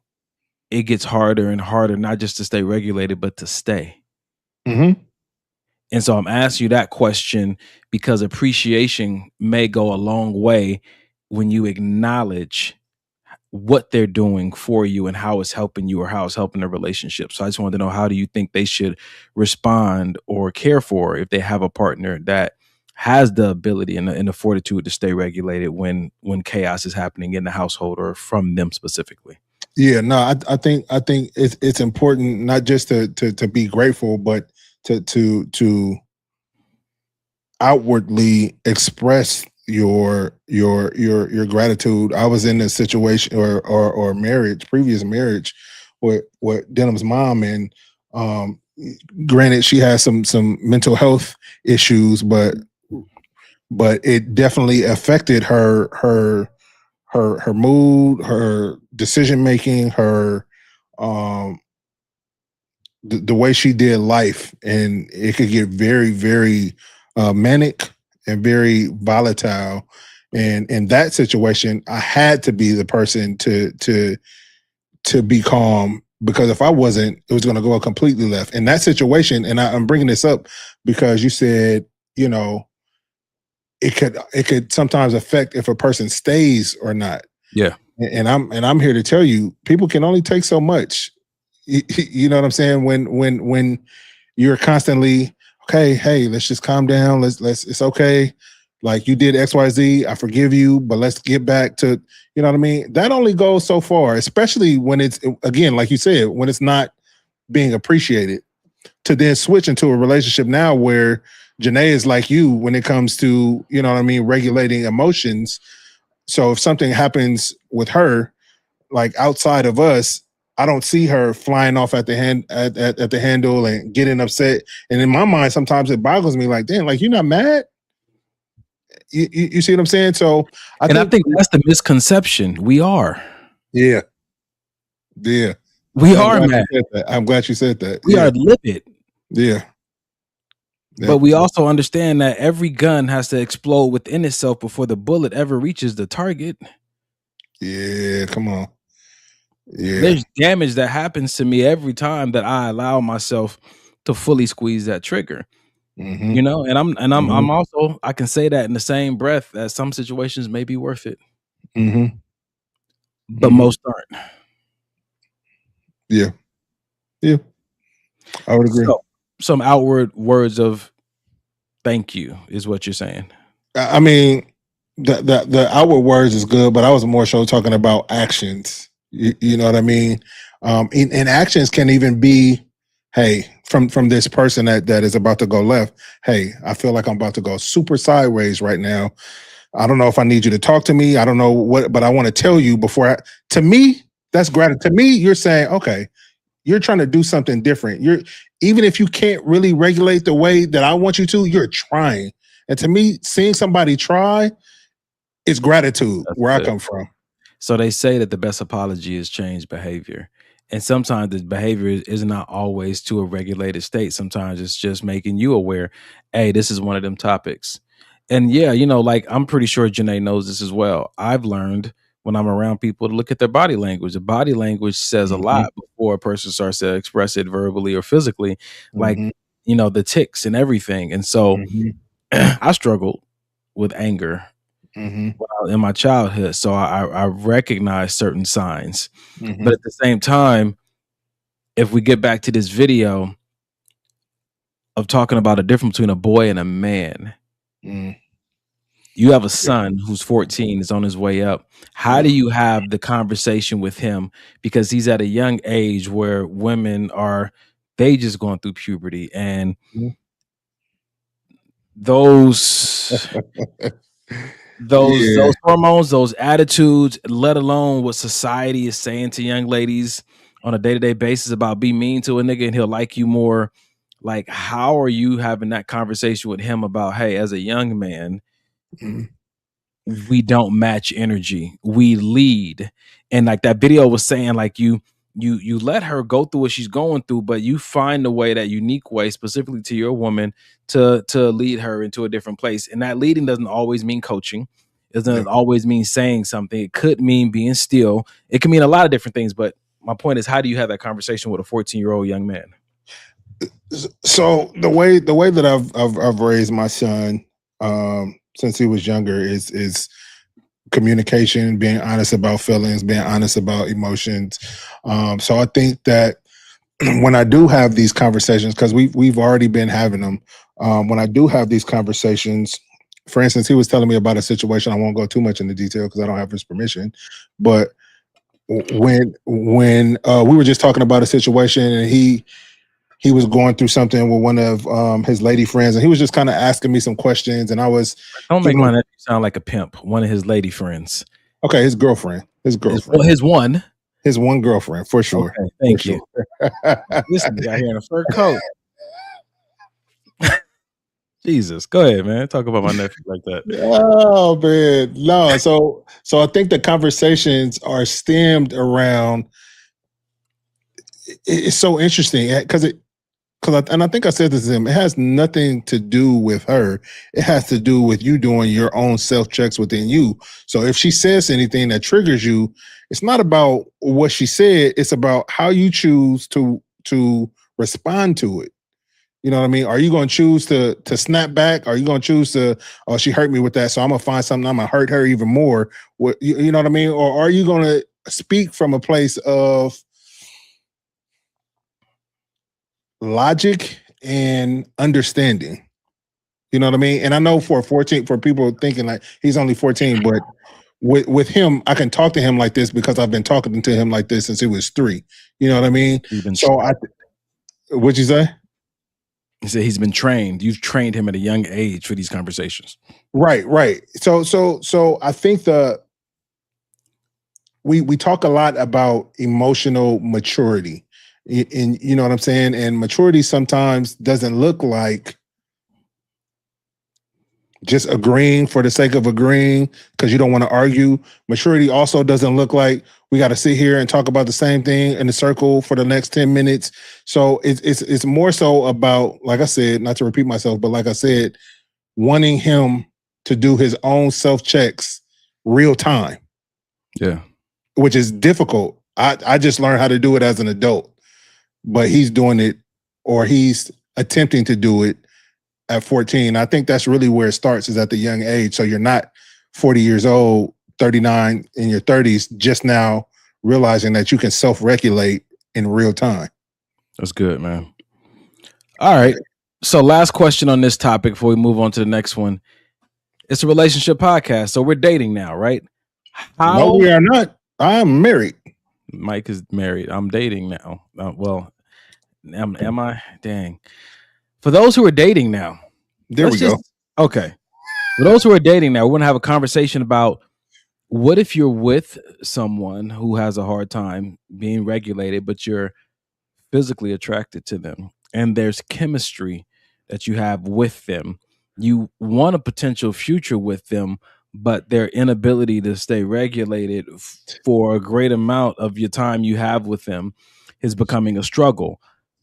it gets harder and harder, not just to stay regulated, but to stay. Mm-hmm. And so I'm asking you that question because appreciation may go a long way when you acknowledge what they're doing for you and how it's helping you or how it's helping the relationship. So I just wanted to know, how do you think they should respond or care for if they have a partner that has the ability and the fortitude to stay regulated when chaos is happening in the household or from them specifically? Yeah, no, I think it's important not just to be grateful, but to outwardly express your gratitude. I was in a situation or marriage, previous marriage with Denham's mom, and granted she has some mental health issues, but it definitely affected her mood, her decision making, her the way she did life, and it could get very, very manic and very volatile. And in that situation, I had to be the person to be calm, because if I wasn't, it was going to go completely left. In that situation, and I'm bringing this up because you said, you know, it could sometimes affect if a person stays or not. Yeah. And I'm here to tell you, people can only take so much. You know what I'm saying? When you're constantly, okay, hey, let's just calm down. Let's it's okay. Like, you did XYZ, I forgive you, but let's get back to, you know what I mean? That only goes so far, especially when it's, again, like you said, when it's not being appreciated. To then switch into a relationship now where Janae is like you when it comes to, you know what I mean, regulating emotions. So if something happens with her, like outside of us, I don't see her flying off at the handle and getting upset. And in my mind, sometimes it boggles me, like, damn, like, you're not mad? You see what I'm saying? So I think that's the misconception. We are. Yeah. Yeah. We are mad. I'm glad you said that. We are livid. Yeah. But we also understand that every gun has to explode within itself before the bullet ever reaches the target. Yeah, come on. Yeah. There's damage that happens to me every time that I allow myself to fully squeeze that trigger. Mm-hmm. You know, and I'm also, I can say that in the same breath that some situations may be worth it. Mm-hmm. But most aren't. Yeah. Yeah. I would agree. So, some outward words of thank you is what you're saying. I mean, the outward words is good, but I was more so talking about actions. You know what I mean? And actions can even be, hey, from this person that is about to go left. Hey, I feel like I'm about to go super sideways right now. I don't know if I need you to talk to me. I don't know what, but I want to tell you before. To me, that's gratitude. To me, you're saying, okay, you're trying to do something different. Even if you can't really regulate the way that I want you to, you're trying. And to me, seeing somebody try is gratitude. That's where I come from. So they say that the best apology is change behavior. And sometimes the behavior is not always to a regulated state. Sometimes it's just making you aware, hey, this is one of them topics. And yeah, like I'm pretty sure Janae knows this as well. I've learned when I'm around people to look at their body language. The body language says a lot before a person starts to express it verbally or physically, like, the tics and everything. And so I struggled with anger in my childhood. So I recognize certain signs. But at the same time, if we get back to this video of talking about a difference between a boy and a man, you have a son who's 14, is on his way up. How do you have the conversation with him? Because he's at a young age where women they just going through puberty, and those hormones, those attitudes, let alone what society is saying to young ladies on a day-to-day basis about be mean to a nigga and he'll like you more. Like, how are you having that conversation with him about, hey, as a young man, we don't match energy, we lead? And like that video was saying, like you let her go through what she's going through, but you find a way, that unique way, specifically to your woman, to lead her into a different place. And that leading doesn't always mean coaching. It doesn't always mean saying something. It could mean being still. It can mean a lot of different things. But my point is, how do you have that conversation with a 14-year-old young man? So the way that I've raised my son since he was younger is communication, being honest about feelings, being honest about emotions. So I think that when I do have these conversations, because we've already been having them, when I do have these conversations, for instance, he was telling me about a situation. I won't go too much into detail because I don't have his permission. But when we were just talking about a situation, and he was going through something with one of his lady friends, and he was just kind of asking me some questions, and I was don't make my nephew sound like a pimp. One of his lady friends. Okay, his girlfriend. His one girlfriend, for sure. Okay, thank you. This guy here in a fur coat. Jesus, go ahead, man. Talk about my nephew like that. Oh man, no. So I think the conversations are stemmed around. It's so interesting because I think I said this to him. It has nothing to do with her. It has to do with you doing your own self checks within you. So if she says anything that triggers you, it's not about what she said. It's about how you choose to respond to it. You know what I mean? Are you going to choose to snap back? Are you going to choose to, oh, she hurt me with that, so I'm going to find something, I'm going to hurt her even more? You know what I mean? Or are you going to speak from a place of logic and understanding? You know what I mean? And I know for people thinking like he's only 14, but with him, I can talk to him like this because I've been talking to him like this since he was 3. You know what I mean? So what'd you say? He said he's been trained. You've trained him at a young age for these conversations. Right. So I think we talk a lot about emotional maturity, and you know what I'm saying? And maturity sometimes doesn't look like just agreeing for the sake of agreeing because you don't want to argue. Maturity also doesn't look like we got to sit here and talk about the same thing in a circle for the next 10 minutes. So it's more so about, like I said, not to repeat myself, but like I said, wanting him to do his own self-checks real time. Yeah. Which is difficult. I just learned how to do it as an adult, but he's doing it, or he's attempting to do it at 14. I think that's really where it starts, is at the young age. So you're not 40 years old, 39 in your 30s, just now realizing that you can self-regulate in real time. That's good, man. All right. So last question on this topic before we move on to the next one. It's a relationship podcast. So we're dating now, right? No, we are not. I'm married. Mike is married. I'm dating now. Well, am I? Dang. For those who are dating now, there we go. Okay. For those who are dating now, we're going to have a conversation about what if you're with someone who has a hard time being regulated, but you're physically attracted to them and there's chemistry that you have with them. You want a potential future with them, but their inability to stay regulated for a great amount of your time you have with them is becoming a struggle.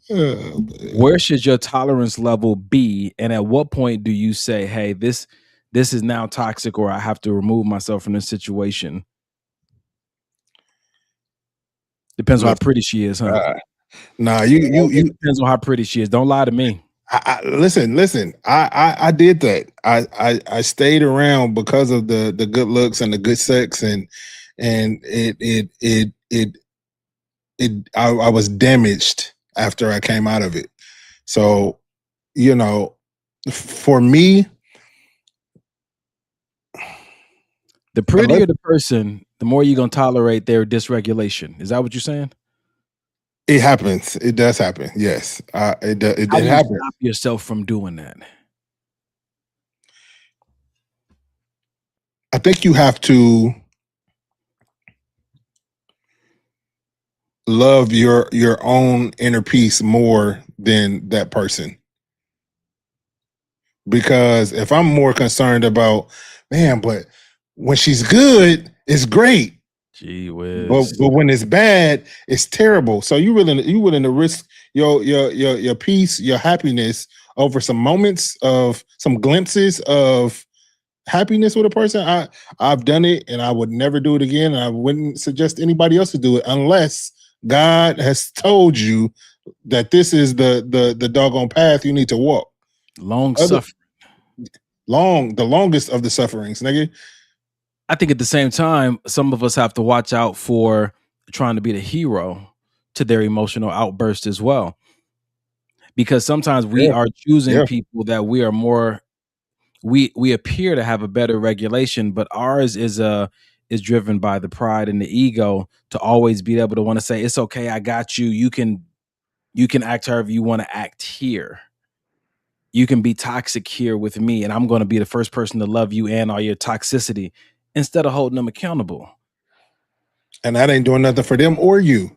Where should your tolerance level be? And at what point do you say, hey, this is now toxic, or I have to remove myself from this situation? Depends on how pretty she is, huh? Nah, you depends on how pretty she is. Don't lie to me. Listen. I did that. I stayed around because of the good looks and the good sex, and I was damaged after I came out of it. So, you know, for me, the prettier the person, the more you're gonna tolerate their dysregulation. Is that what you're saying? It happens. It does happen. Yes, it How do you happens. stop yourself from doing that? I think you have to love your own inner peace more than that person. Because if I'm more concerned about, man, but when she's good, it's great. Gee whiz. But when it's bad, it's terrible. So you willing to risk your peace, your happiness over some moments of some glimpses of happiness with a person? I've done it, and I would never do it again. And I wouldn't suggest anybody else to do it unless God has told you that this is the doggone path you need to walk. The longest of the sufferings, nigga. I think at the same time, some of us have to watch out for trying to be the hero to their emotional outburst as well. Because sometimes we are choosing people that we are more, we appear to have a better regulation, but ours is driven by the pride and the ego to always be able to want to say, it's okay, I got you. You can act however you want to act here. You can be toxic here with me, and I'm going to be the first person to love you and all your toxicity, instead of holding them accountable. And that ain't doing nothing for them or you.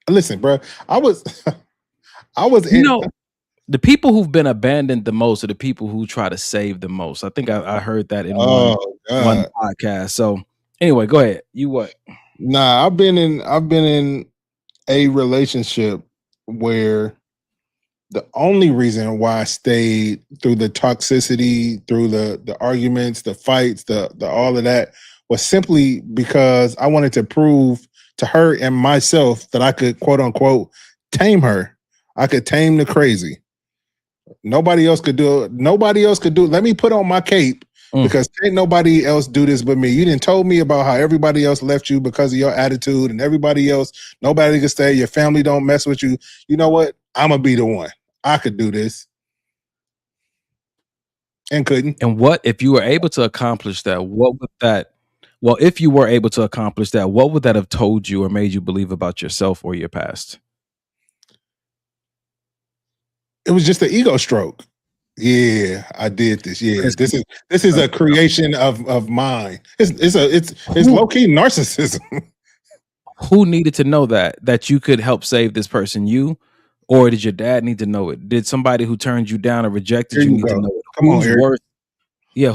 Listen, bro, I was the people who've been abandoned the most are the people who try to save the most. I think I heard that in one podcast. So anyway, go ahead. You what? Nah, I've been in a relationship where the only reason why I stayed through the toxicity, through the arguments, the fights, the all of that was simply because I wanted to prove to her and myself that I could, quote unquote, tame her. I could tame the crazy. Nobody else could do it. Nobody else could do it. Let me put on my cape because ain't nobody else do this but me. You didn't told me about how everybody else left you because of your attitude, and everybody else, nobody could stay. Your family don't mess with you. You know what? I'm going to be the one. I could do this. And couldn't. And what if you were able to accomplish that? If you were able to accomplish that, what would that have told you or made you believe about yourself or your past? It was just an ego stroke. Yeah, I did this. Yeah, this is a creation of mine. It's low key narcissism. Who needed to know that you could help save this person? You, or did your dad need to know it? Did somebody who turned you down or rejected you need to know it? Come on, Eric.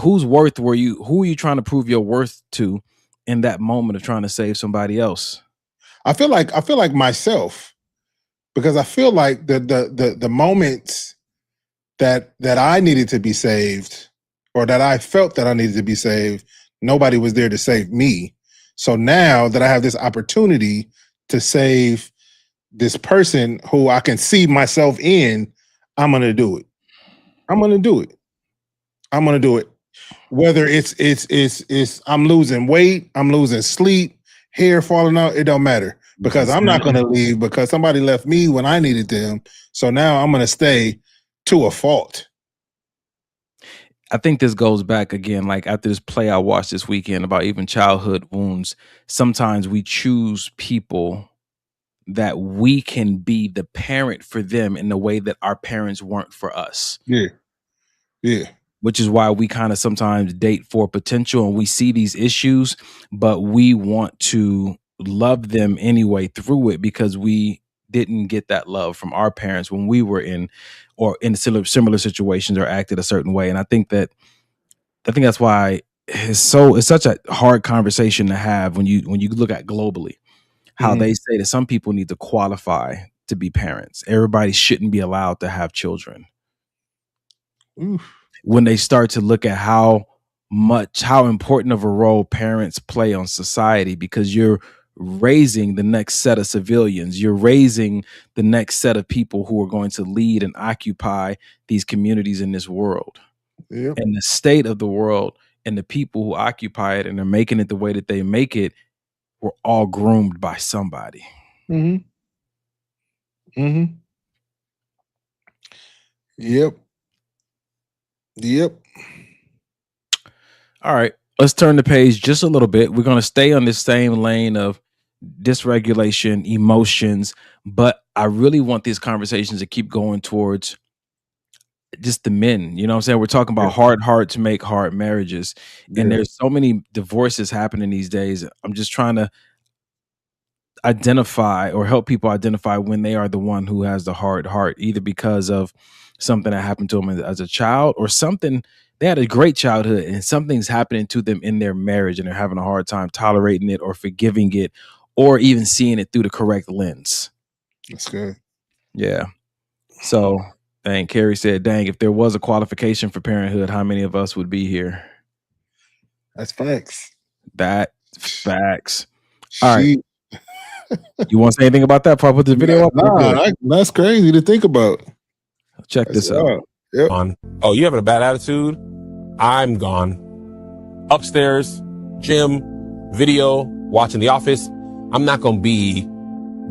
Whose worth were you? Who are you trying to prove your worth to in that moment of trying to save somebody else? I feel like myself, because I feel like the moments that I needed to be saved, or that I felt that I needed to be saved, nobody was there to save me. So now that I have this opportunity to save this person who I can see myself in, I'm gonna do it. I'm gonna do it. Whether it's I'm losing weight, I'm losing sleep, hair falling out, it don't matter, because I'm not gonna leave because somebody left me when I needed them. So now I'm gonna stay to a fault. I think this goes back again, like after this play I watched this weekend about even childhood wounds. Sometimes we choose people that we can be the parent for them in the way that our parents weren't for us. Yeah. Which is why we kind of sometimes date for potential and we see these issues, but we want to love them anyway through it because we didn't get that love from our parents when we were in similar situations or acted a certain way. And I think that's why it's such a hard conversation to have when you look at globally. How they say that some people need to qualify to be parents. Everybody shouldn't be allowed to have children. Oof. When they start to look at how important of a role parents play on society, because you're raising the next set of civilians, you're raising the next set of people who are going to lead and occupy these communities in this world. Yep. And the state of the world and the people who occupy it and are making it the way that they make it were all groomed by somebody. Yep. All right, let's turn the page just a little bit. We're going to stay on this same lane of dysregulation, emotions, but I really want these conversations to keep going towards just the men. You know what I'm saying? We're talking about hard hearts make hard marriages. And there's so many divorces happening these days. I'm just trying to identify or help people identify when they are the one who has the hard heart, either because of something that happened to them as a child or something. They had a great childhood and something's happening to them in their marriage and they're having a hard time tolerating it or forgiving it or even seeing it through the correct lens. That's good. Yeah. So, dang, Carrie said, dang, if there was a qualification for parenthood, how many of us would be here? That's facts. That's facts. All right. You want to say anything about that before I put the video up? That's crazy to think about. Check this out. Yep. Oh, you having a bad attitude? I'm gone. Upstairs, gym, video, watching The Office. I'm not going to be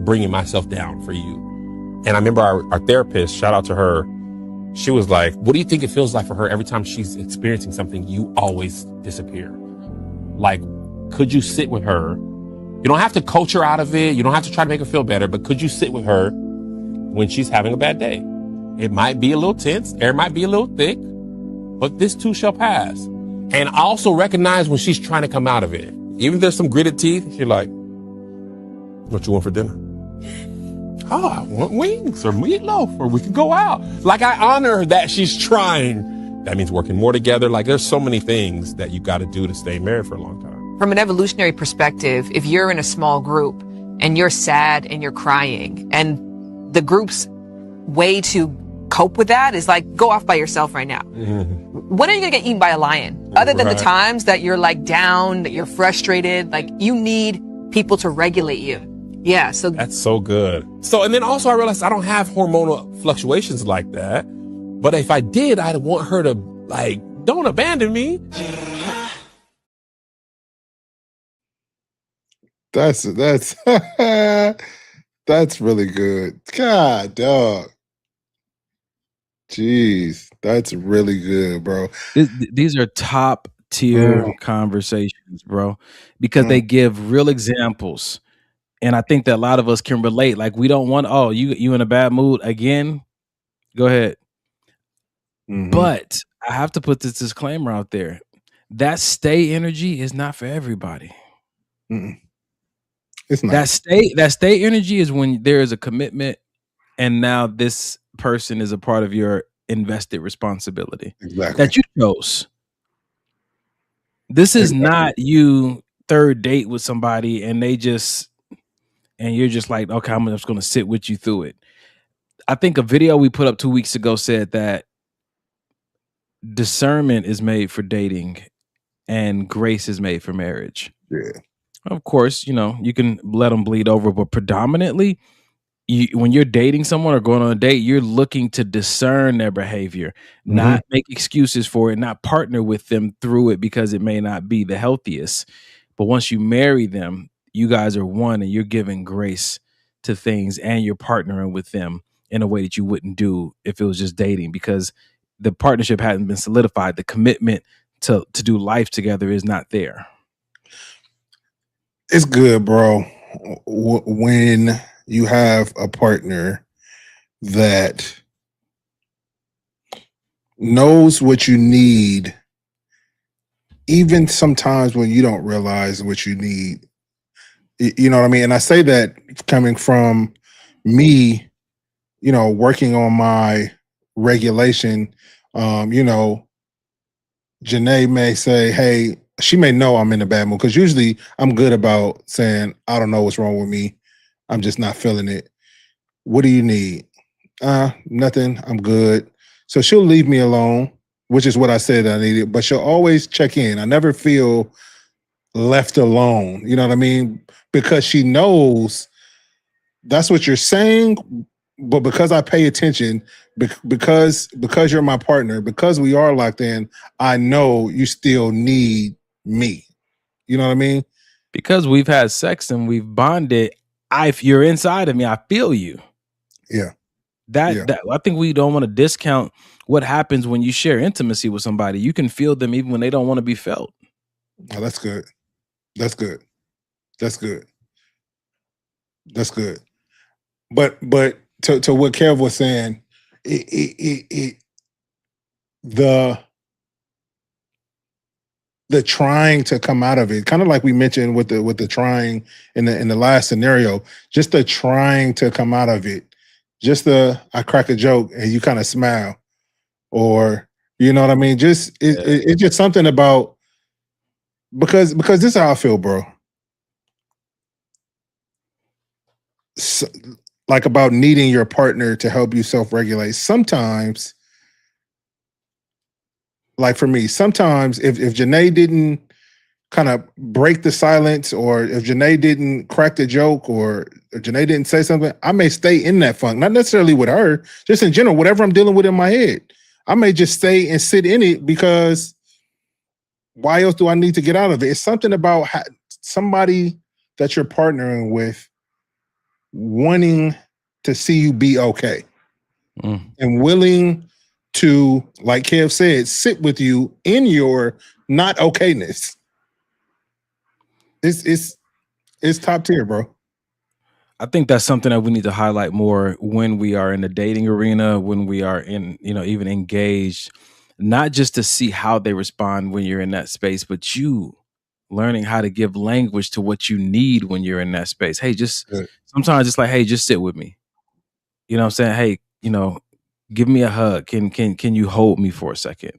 bringing myself down for you. And I remember our therapist, shout out to her, she was like, what do you think it feels like for her every time she's experiencing something, you always disappear? Like, could you sit with her? You don't have to coach her out of it. You don't have to try to make her feel better, but could you sit with her when she's having a bad day? It might be a little tense, air might be a little thick, but this too shall pass. And also recognize when she's trying to come out of it. Even if there's some gritted teeth, she's like, what you want for dinner? Oh, I want wings or meatloaf, or we could go out. Like, I honor that she's trying. That means working more together. Like, there's so many things that you got to do to stay married for a long time. From an evolutionary perspective, if you're in a small group and you're sad and you're crying, and the group's way to cope with that is like, go off by yourself right now. When are you gonna get eaten by a lion? Other than the times that you're like down, that you're frustrated, like you need people to regulate you. Yeah, so that's so good. So, and then also I realized I don't have hormonal fluctuations like that. But if I did, I'd want her to like, don't abandon me. That's that's really good. God, dog. Jeez, that's really good, bro. These are top tier conversations, bro, because they give real examples. And I think that a lot of us can relate. Like, we don't want, oh, you in a bad mood again? Go ahead. But I have to put this disclaimer out there. That stay energy is not for everybody. It's not. That stay energy is when there is a commitment and now this person is a part of your invested responsibility that you chose. This is not you third date with somebody and you're just like, okay, I'm just going to sit with you through it. I think a video we put up 2 weeks ago said that discernment is made for dating and grace is made for marriage. Yeah. Of course, you can let them bleed over, but predominantly, when you're dating someone or going on a date, you're looking to discern their behavior, not make excuses for it, not partner with them through it because it may not be the healthiest. But once you marry them, you guys are one and you're giving grace to things and you're partnering with them in a way that you wouldn't do if it was just dating, because the partnership hadn't been solidified. The commitment to do life together is not there. It's good, bro, when you have a partner that knows what you need, even sometimes when you don't realize what you need. You know what I mean? And I say that coming from me, you know, working on my regulation. You know, Janae may say, hey, she may know I'm in a bad mood, because usually I'm good about saying, I don't know what's wrong with me. I'm just not feeling it. What do you need? Nothing. I'm good. So she'll leave me alone, which is what I said I needed, but she'll always check in. I never feel left alone. You know what I mean? Because she knows that's what you're saying, but because I pay attention, because you're my partner, because we are locked in, I know you still need me. You know what I mean? Because we've had sex and we've bonded, if you're inside of me, I feel you. Yeah. That I think we don't want to discount what happens when you share intimacy with somebody. You can feel them even when they don't want to be felt. Oh, that's good. That's good. That's good. That's good. But to what Kev was saying, the trying to come out of it, kind of like we mentioned with the trying in the last scenario, just the trying to come out of it, just I crack a joke and you kind of smile, or you know what I mean? Just it's just something about, because this is how I feel, bro. So, like, about needing your partner to help you self-regulate. Sometimes, like for me, sometimes if Janae didn't kind of break the silence, or if Janae didn't crack the joke, or if Janae didn't say something, I may stay in that funk. Not necessarily with her, just in general, whatever I'm dealing with in my head. I may just stay and sit in it, because why else do I need to get out of it? It's something about somebody that you're partnering with wanting to see you be okay, and willing to, like Kev said, sit with you in your not okayness. It's top tier, bro. I think that's something that we need to highlight more when we are in the dating arena, when we are in, even engaged, not just to see how they respond when you're in that space, but you learning how to give language to what you need when you're in that space. Hey, sometimes it's like, hey, just sit with me. You know what I'm saying? Hey, give me a hug. Can you hold me for a second?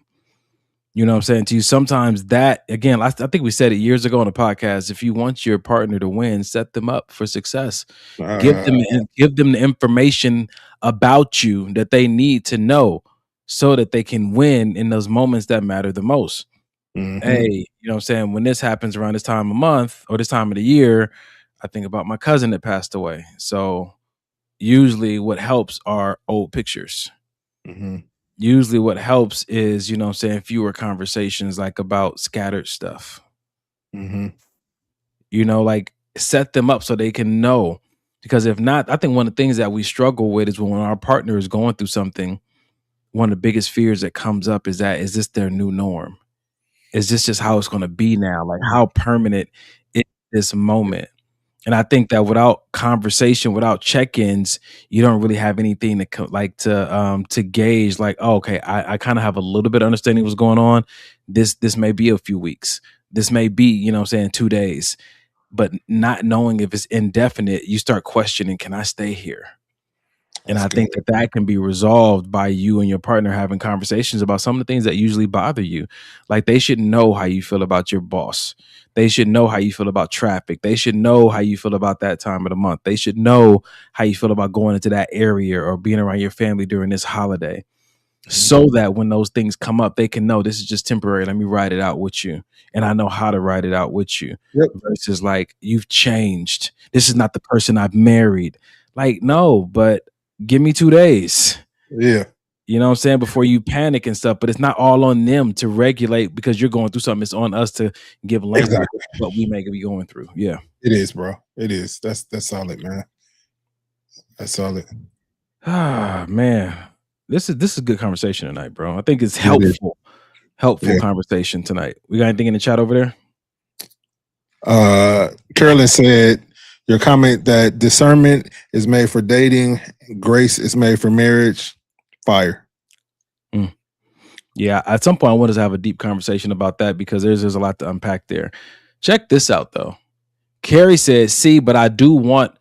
You know what I'm saying to you? Sometimes that, again, I think we said it years ago on the podcast, if you want your partner to win, set them up for success. Give them the information about you that they need to know, so that they can win in those moments that matter the most. Hey, you know what I'm saying? When this happens around this time of month or this time of the year, I think about my cousin that passed away. So usually what helps are old pictures. Usually what helps is, you know what I'm saying, fewer conversations like about scattered stuff. Like set them up so they can know. Because if not, I think one of the things that we struggle with is when our partner is going through something, one of the biggest fears that comes up is this their new norm? Is this just how it's going to be now? Like, how permanent is this moment? And I think that without conversation, without check-ins, you don't really have anything to gauge. Like, oh, okay, I kind of have a little bit of understanding what's going on. This may be a few weeks. This may be, you know what I'm saying, 2 days. But not knowing if it's indefinite, you start questioning, can I stay here? And I think that can be resolved by you and your partner having conversations about some of the things that usually bother you. Like, they should know how you feel about your boss. They should know how you feel about traffic. They should know how you feel about that time of the month. They should know how you feel about going into that area or being around your family during this holiday. So that when those things come up, they can know this is just temporary. Let me ride it out with you. And I know how to ride it out with you. Versus like, you've changed. This is not the person I've married. Like, no, but give me 2 days. Yeah. You know what I'm saying? Before you panic and stuff, but it's not all on them to regulate because you're going through something. It's on us to give language to what we may be going through. Yeah. It is, bro. It is. That's solid, man. That's solid. Ah, man. This is good conversation tonight, bro. I think it's It is. helpful Yeah. conversation tonight. We got anything in the chat over there? Carolyn said your comment that discernment is made for dating, grace is made for marriage. Fire. Yeah, at some point I want us to have a deep conversation about that because there's a lot to unpack there. Check this out though. Carrie said, "See, but I do want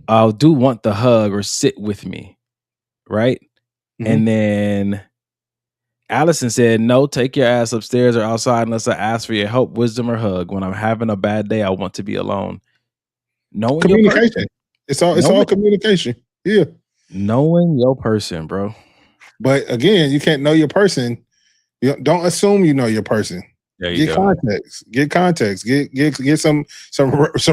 the hug or sit with me." Right? And then Allison said, "No, take your ass upstairs or outside unless I ask for your help, wisdom, or hug. When I'm having a bad day, I want to be alone." Knowing your person. Communication. It's all communication. Yeah. Knowing your person, bro. But again, you can't know your person. You don't assume you know your person. There you Get go. context. Get context. Get some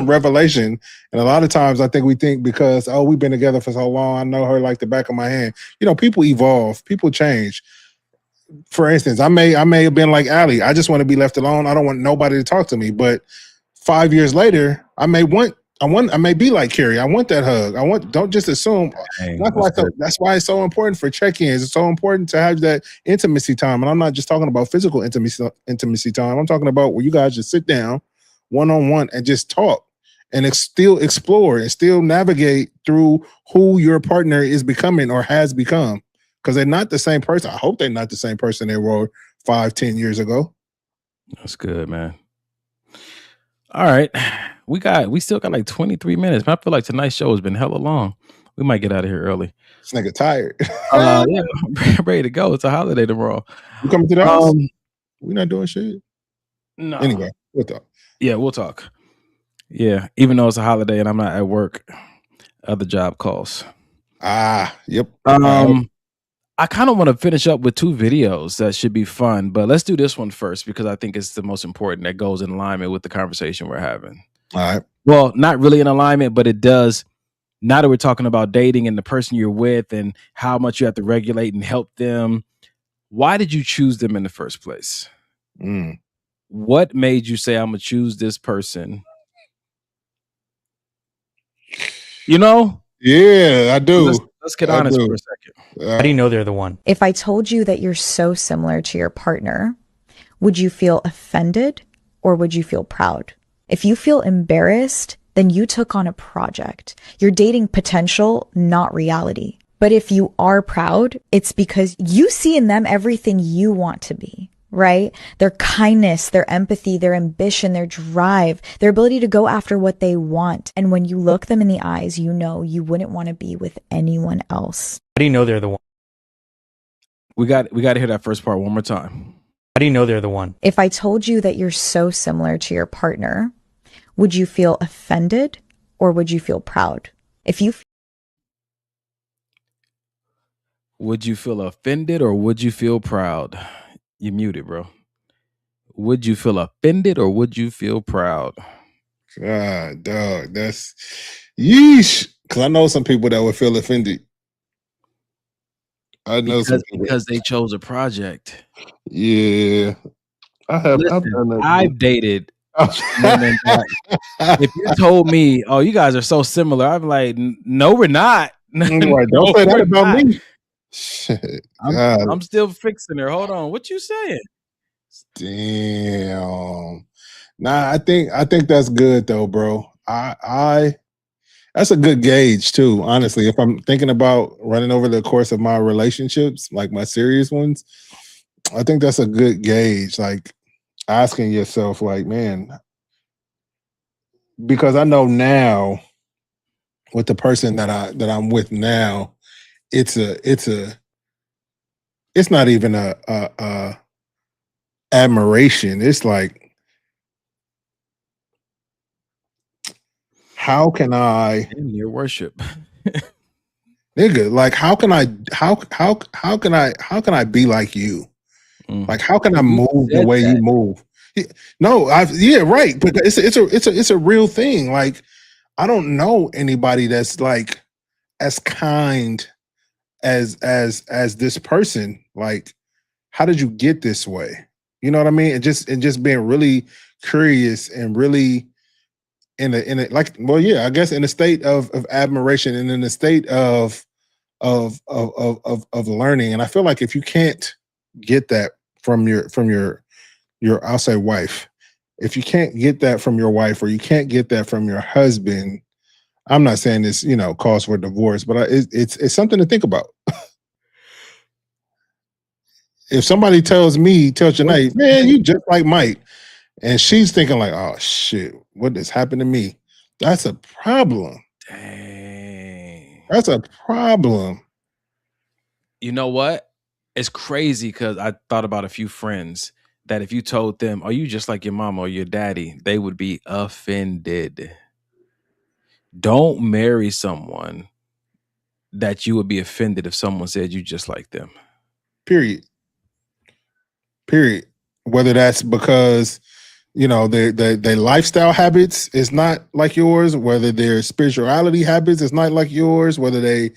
revelation. And a lot of times I think we think because we've been together for so long, I know her like the back of my hand. You know, people evolve, people change. For instance, I may have been like Allie. I just want to be left alone. I don't want nobody to talk to me. But 5 years later, I may be like Carrie. I want that hug. Don't just assume. Dang, That's why it's so important for check-ins. It's so important to have that intimacy time. And I'm not just talking about physical intimacy time. I'm talking about where you guys just sit down one-on-one and just talk and still explore and still navigate through who your partner is becoming or has become. Because they're not the same person. I hope they're not the same person they were 5-10 years ago. That's good, man. All right. We still got like 23 minutes. I feel like tonight's show has been hella long. We might get out of here early. This nigga tired. Yeah, I'm ready to go. It's a holiday tomorrow. You coming to the house? We're not doing shit. No. Anyway, we'll talk. Yeah, we'll talk. Yeah, even though it's a holiday and I'm not at work, other job calls. Yep. I kind of want to finish up with 2 videos that should be fun, but let's do this one first because I think it's the most important that goes in alignment with the conversation we're having. All right. Well, not really in alignment, but it does. Now that we're talking about dating and the person you're with and how much you have to regulate and help them, why did you choose them in the first place? What made you say, I'm going to choose this person? You know? Yeah, I do. Let's get honest for a second. How do you know they're the one? If I told you that you're so similar to your partner, would you feel offended or would you feel proud? If you feel embarrassed, then you took on a project. You're dating potential, not reality. But if you are proud, it's because you see in them everything you want to be, right? Their kindness, their empathy, their ambition, their drive, their ability to go after what they want. And when you look them in the eyes, you know you wouldn't want to be with anyone else. How do you know they're the one? We got to hear that first part one more time. How do you know they're the one? If I told you that you're so similar to your partner, would you feel offended or would you feel proud? Would you feel offended or would you feel proud? You muted, bro. Would you feel offended or would you feel proud? God, dog, that's yeesh. Because I know some people that would feel offended. I know some people because they chose a project. Yeah, I've done that. I've dated women that if you told me, "Oh, you guys are so similar," I'm like, "No, we're not." Right, don't say that about me. Shit, I'm still fixing her. Hold on, what you saying? Damn. Nah, I think that's good though, bro. I that's a good gauge too, honestly. If I'm thinking about running over the course of my relationships, like my serious ones, I think that's a good gauge. Like asking yourself, like, man, because I know now with the person that I'm with now, it's not even a admiration. It's like, how can I in your worship? Nigga, like how can I be like you? Like how can I move the way you move? No, right. But it's a real thing. Like I don't know anybody that's like as kind as this person. Like, how did you get this way? You know what I mean? And just being really curious and really in a like, well, yeah, I guess in a state of admiration and in a state of of learning. And I feel like if you can't get that from your I'll say wife, if you can't get that from your wife or you can't get that from your husband, I'm not saying this, calls for divorce, but it's something to think about. If somebody tells Janae, man, you just like Mike, and she's thinking like, oh shit, what has happened to me? That's a problem. Dang. That's a problem. You know what? It's crazy because I thought about a few friends that if you told them, are you just like your mama or your daddy, they would be offended. Don't marry someone that you would be offended if someone said you just like them. Period. Whether that's because their lifestyle habits is not like yours, whether their spirituality habits is not like yours, whether they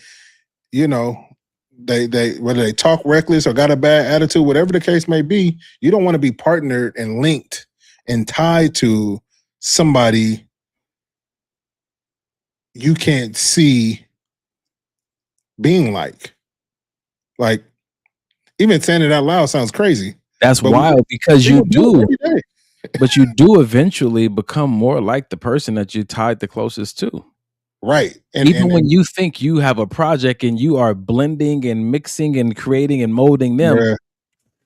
whether they talk reckless or got a bad attitude, whatever the case may be, you don't want to be partnered and linked and tied to somebody you can't see being like even saying it out loud sounds crazy. That's wild because you do eventually become more like the person that you tied the closest to. Right. And when you think you have a project and you are blending and mixing and creating and molding them,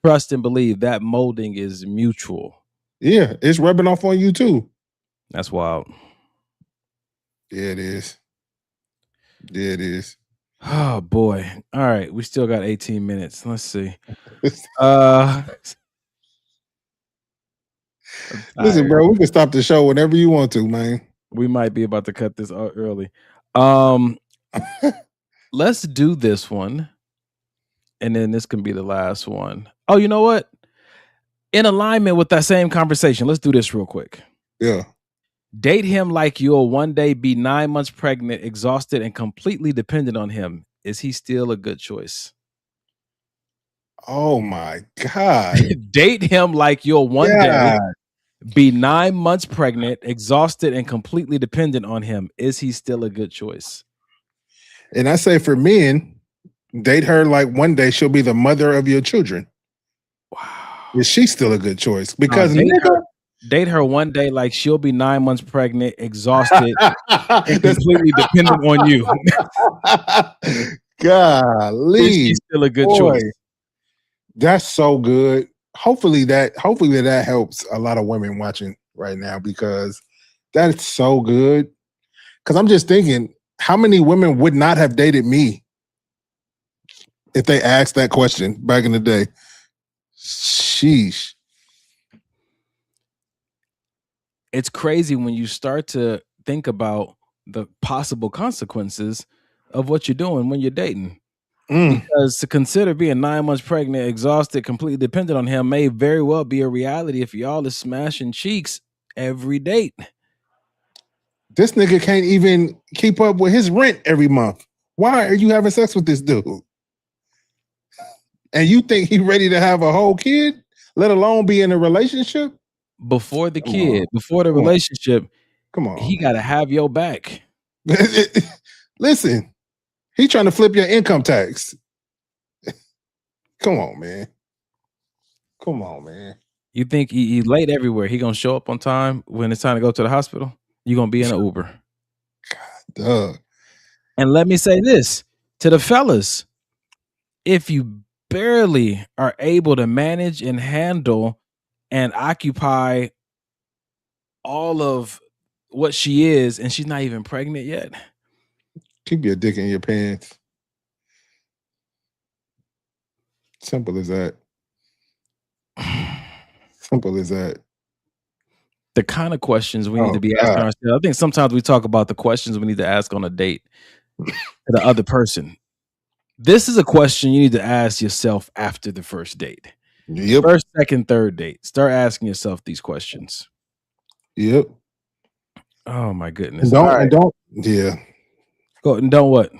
trust and believe that molding is mutual. Yeah, it's rubbing off on you too. That's wild. Yeah, it is. Yeah, it is. Oh boy. All right. We still got 18 minutes. Let's see. Listen, bro, we can stop the show whenever you want to, man. We might be about to cut this out early. Let's do this one. And then this can be the last one. Oh, you know what? In alignment with that same conversation, let's do this real quick. Yeah. Date him like you'll one day be 9 months pregnant, exhausted, and completely dependent on him. Is he still a good choice? Oh my God. Date him like you'll one day be 9 months pregnant, exhausted, and completely dependent on him. Is he still a good choice? And I say for men, date her like one day she'll be the mother of your children. Wow. Is she still a good choice? Because date her one day like she'll be 9 months pregnant, exhausted, and completely dependent on you. Golly. Is she still a good choice? That's so good. Hopefully that helps a lot of women watching right now because that's so good. Because I'm just thinking, how many women would not have dated me if they asked that question back in the day? Sheesh. It's crazy when you start to think about the possible consequences of what you're doing when you're dating. Because to consider being 9 months pregnant, exhausted, completely dependent on him may very well be a reality if y'all is smashing cheeks every date. This nigga can't even keep up with his rent every month. Why are you having sex with this dude? And you think he's ready to have a whole kid, let alone be in a relationship? Before the kid, before the relationship, come on, he got to have your back. Listen, he trying to flip your income tax. Come on, man. Come on, man. You think he late everywhere? He gonna show up on time when it's time to go to the hospital? You gonna be in an Uber? Duh. And let me say this to the fellas: if you barely are able to manage and handle and occupy all of what she is, and she's not even pregnant yet, keep your dick in your pants. Simple as that. Simple as that. The kind of questions we need to be asking ourselves. I think sometimes we talk about the questions we need to ask on a date to the other person. This is a question you need to ask yourself after the first date. Yep. First, second, third date. Start asking yourself these questions. Yep. Oh my goodness. Don't. Yeah. Go and don't what?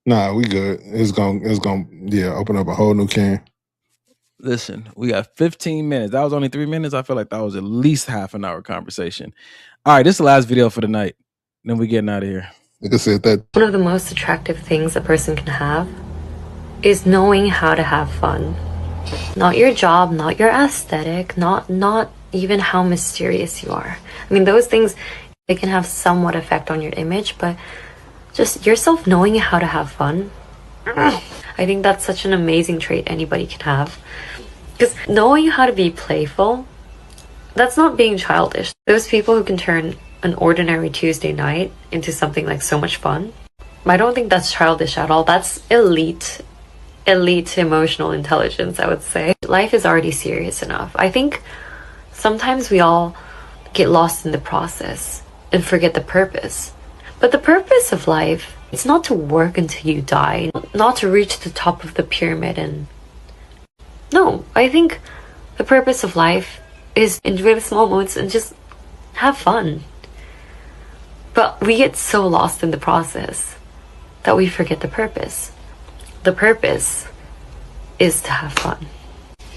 Nah, we good. It's gonna open up a whole new can. Listen, we got 15 minutes. That was only 3 minutes. I feel like that was at least half an hour conversation. All right, this is the last video for the night. Then we getting out of here. Like I said, that one of the most attractive things a person can have is knowing how to have fun. Not your job, not your aesthetic, not even how mysterious you are. I mean, those things, they can have somewhat effect on your image, but just yourself knowing how to have fun. I think that's such an amazing trait anybody can have. Because knowing how to be playful, that's not being childish. Those people who can turn an ordinary Tuesday night into something like so much fun, I don't think that's childish at all. That's elite emotional intelligence, I would say. Life is already serious enough. I think sometimes we all get lost in the process and forget the purpose. But the purpose of life, it's not to work until you die, not to reach the top of the pyramid. And no, I think the purpose of life is enjoy the small moments and just have fun. But we get so lost in the process that we forget the purpose. The purpose is to have fun.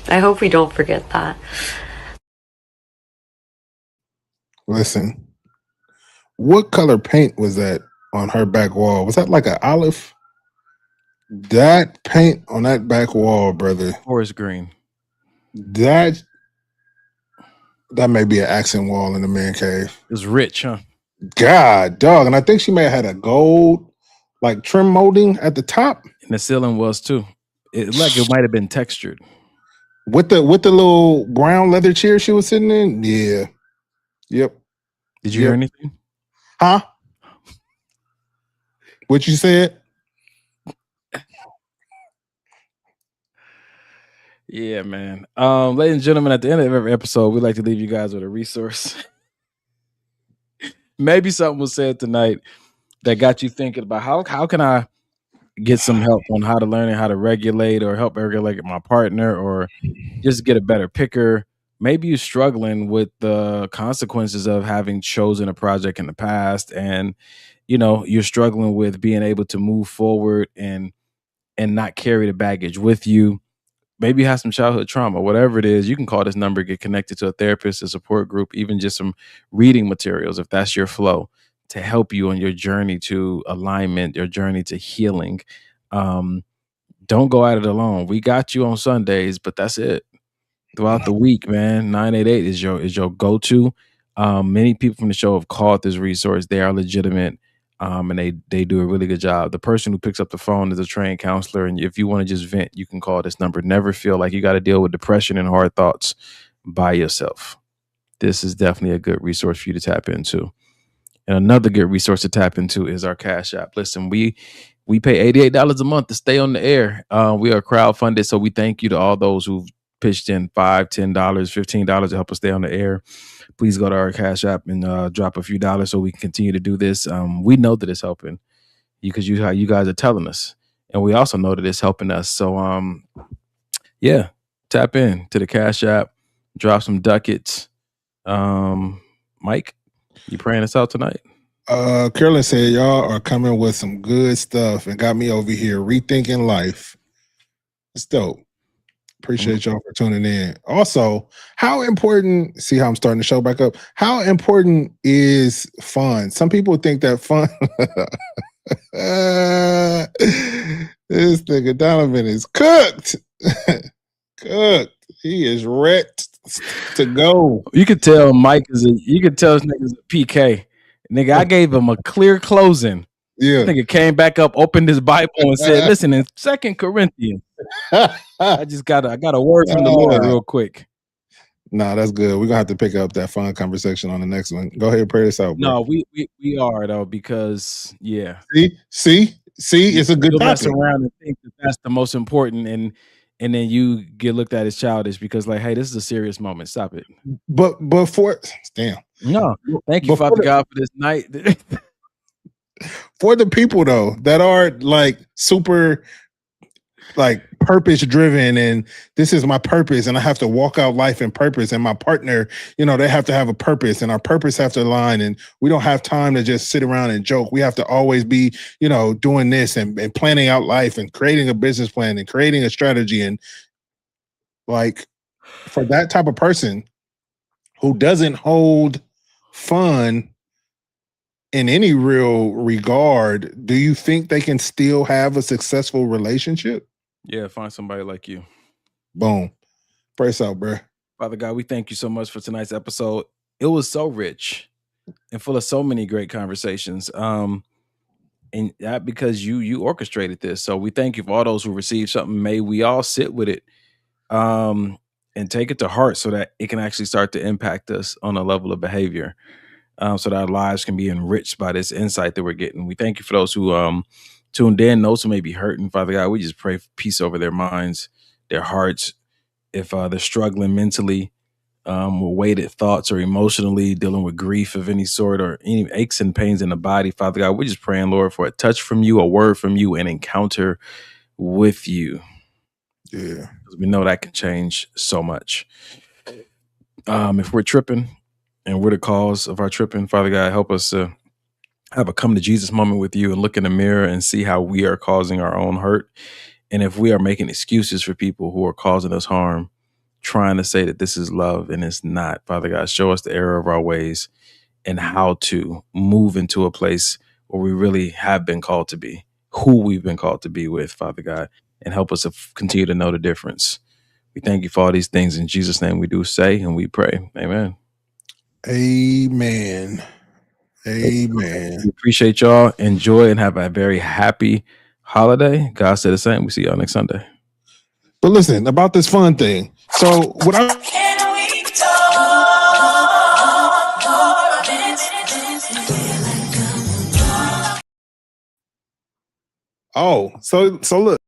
I hope we don't forget that. Listen, what color paint was that on her back wall? Was that like an olive? That paint on that back wall, brother. Forest green. That may be an accent wall in the man cave. It was rich, huh? God, dog. And I think she may have had a gold like trim molding at the top. And the ceiling was too. It might have been textured. With the little brown leather chair she was sitting in? Yeah. Yep. Did you hear anything? Huh? What you said? Yeah, man. Ladies and gentlemen, at the end of every episode, we like to leave you guys with a resource. Maybe something was said tonight that got you thinking about how can I get some help on how to learn and how to regulate or help regulate my partner or just get a better picker. Maybe you're struggling with the consequences of having chosen a project in the past and you're struggling with being able to move forward and not carry the baggage with you. Maybe you have some childhood trauma, whatever it is. You can call this number, get connected to a therapist, a support group, even just some reading materials if that's your flow to help you on your journey to alignment, your journey to healing. Don't go at it alone. We got you on Sundays, but that's it. Throughout the week, man, 988 is your go-to. Many people from the show have called this resource. They are legitimate. And they do a really good job. The person who picks up the phone is a trained counselor. And if you want to just vent, you can call this number. Never feel like you got to deal with depression and hard thoughts by yourself. This is definitely a good resource for you to tap into. And another good resource to tap into is our Cash App. Listen, we pay $88 a month to stay on the air. We are crowdfunded. So we thank you to all those who've pitched in $5, $10, $15 to help us stay on the air. Please go to our Cash App and drop a few dollars so we can continue to do this. We know that it's helping you because you guys are telling us, and we also know that it's helping us. So, yeah, tap in to the Cash App, drop some ducats. Mike, you praying us out tonight? Carolyn said y'all are coming with some good stuff and got me over here rethinking life. It's dope. Appreciate y'all for tuning in. Also, how important, see how I'm starting the show back up? How important is fun? Some people think that fun. This nigga Donovan is cooked. Cooked. He is wrecked to go. You could tell Mike you could tell this nigga's a PK. Nigga, I gave him a clear closing. Yeah. Nigga came back up, opened his Bible and said, listen, in 2 Corinthians. I got a word from the Lord real quick. Nah, that's good. We're gonna have to pick up that fun conversation on the next one. Go ahead and pray this out, bro. No, we are though, because yeah. See, it's a good mess topic. around and think that's the most important, and then you get looked at as childish because like, hey, this is a serious moment. Stop it. But for damn. No, thank you, Father God, for this night. For the people though that are like super like purpose driven and this is my purpose and I have to walk out life in purpose and my partner, they have to have a purpose and our purpose have to align and we don't have time to just sit around and joke. We have to always be, doing this and planning out life and creating a business plan and creating a strategy. And like for that type of person who doesn't hold fun in any real regard, do you think they can still have a successful relationship? Yeah, find somebody like you. Boom. Praise out, bro. Father God, we thank you so much for tonight's episode. It was so rich and full of so many great conversations. And that because you orchestrated this. So we thank you for all those who received something. May we all sit with it and take it to heart so that it can actually start to impact us on a level of behavior. So that our lives can be enriched by this insight that we're getting. We thank you for those who tuned in, those who may be hurting. Father God, we just pray for peace over their minds, their hearts. If they're struggling mentally, with weighted thoughts or emotionally dealing with grief of any sort or any aches and pains in the body, Father God, we're just praying, Lord, for a touch from you, a word from you, an encounter with you. Yeah. Because we know that can change so much. If we're tripping and we're the cause of our tripping, Father God, help us to have a come to Jesus moment with you and look in the mirror and see how we are causing our own hurt. And if we are making excuses for people who are causing us harm, trying to say that this is love and it's not, Father God, show us the error of our ways and how to move into a place where we really have been called to be, who we've been called to be with, Father God, and help us to continue to know the difference. We thank you for all these things. In Jesus' name we do say and we pray. Amen. Amen. Amen. We appreciate y'all. Enjoy and have a very happy holiday. God said the same. We see y'all next Sunday. But listen, about this fun thing. So what I so look.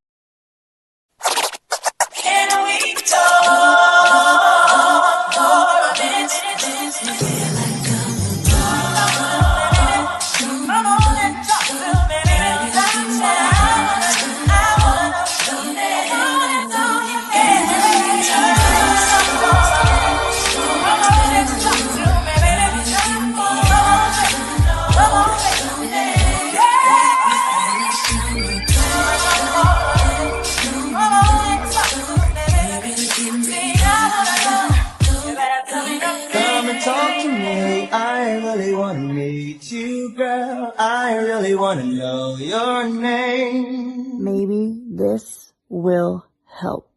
Come and talk to me. I really want to meet you, girl. I really want to know your name. Maybe this will help.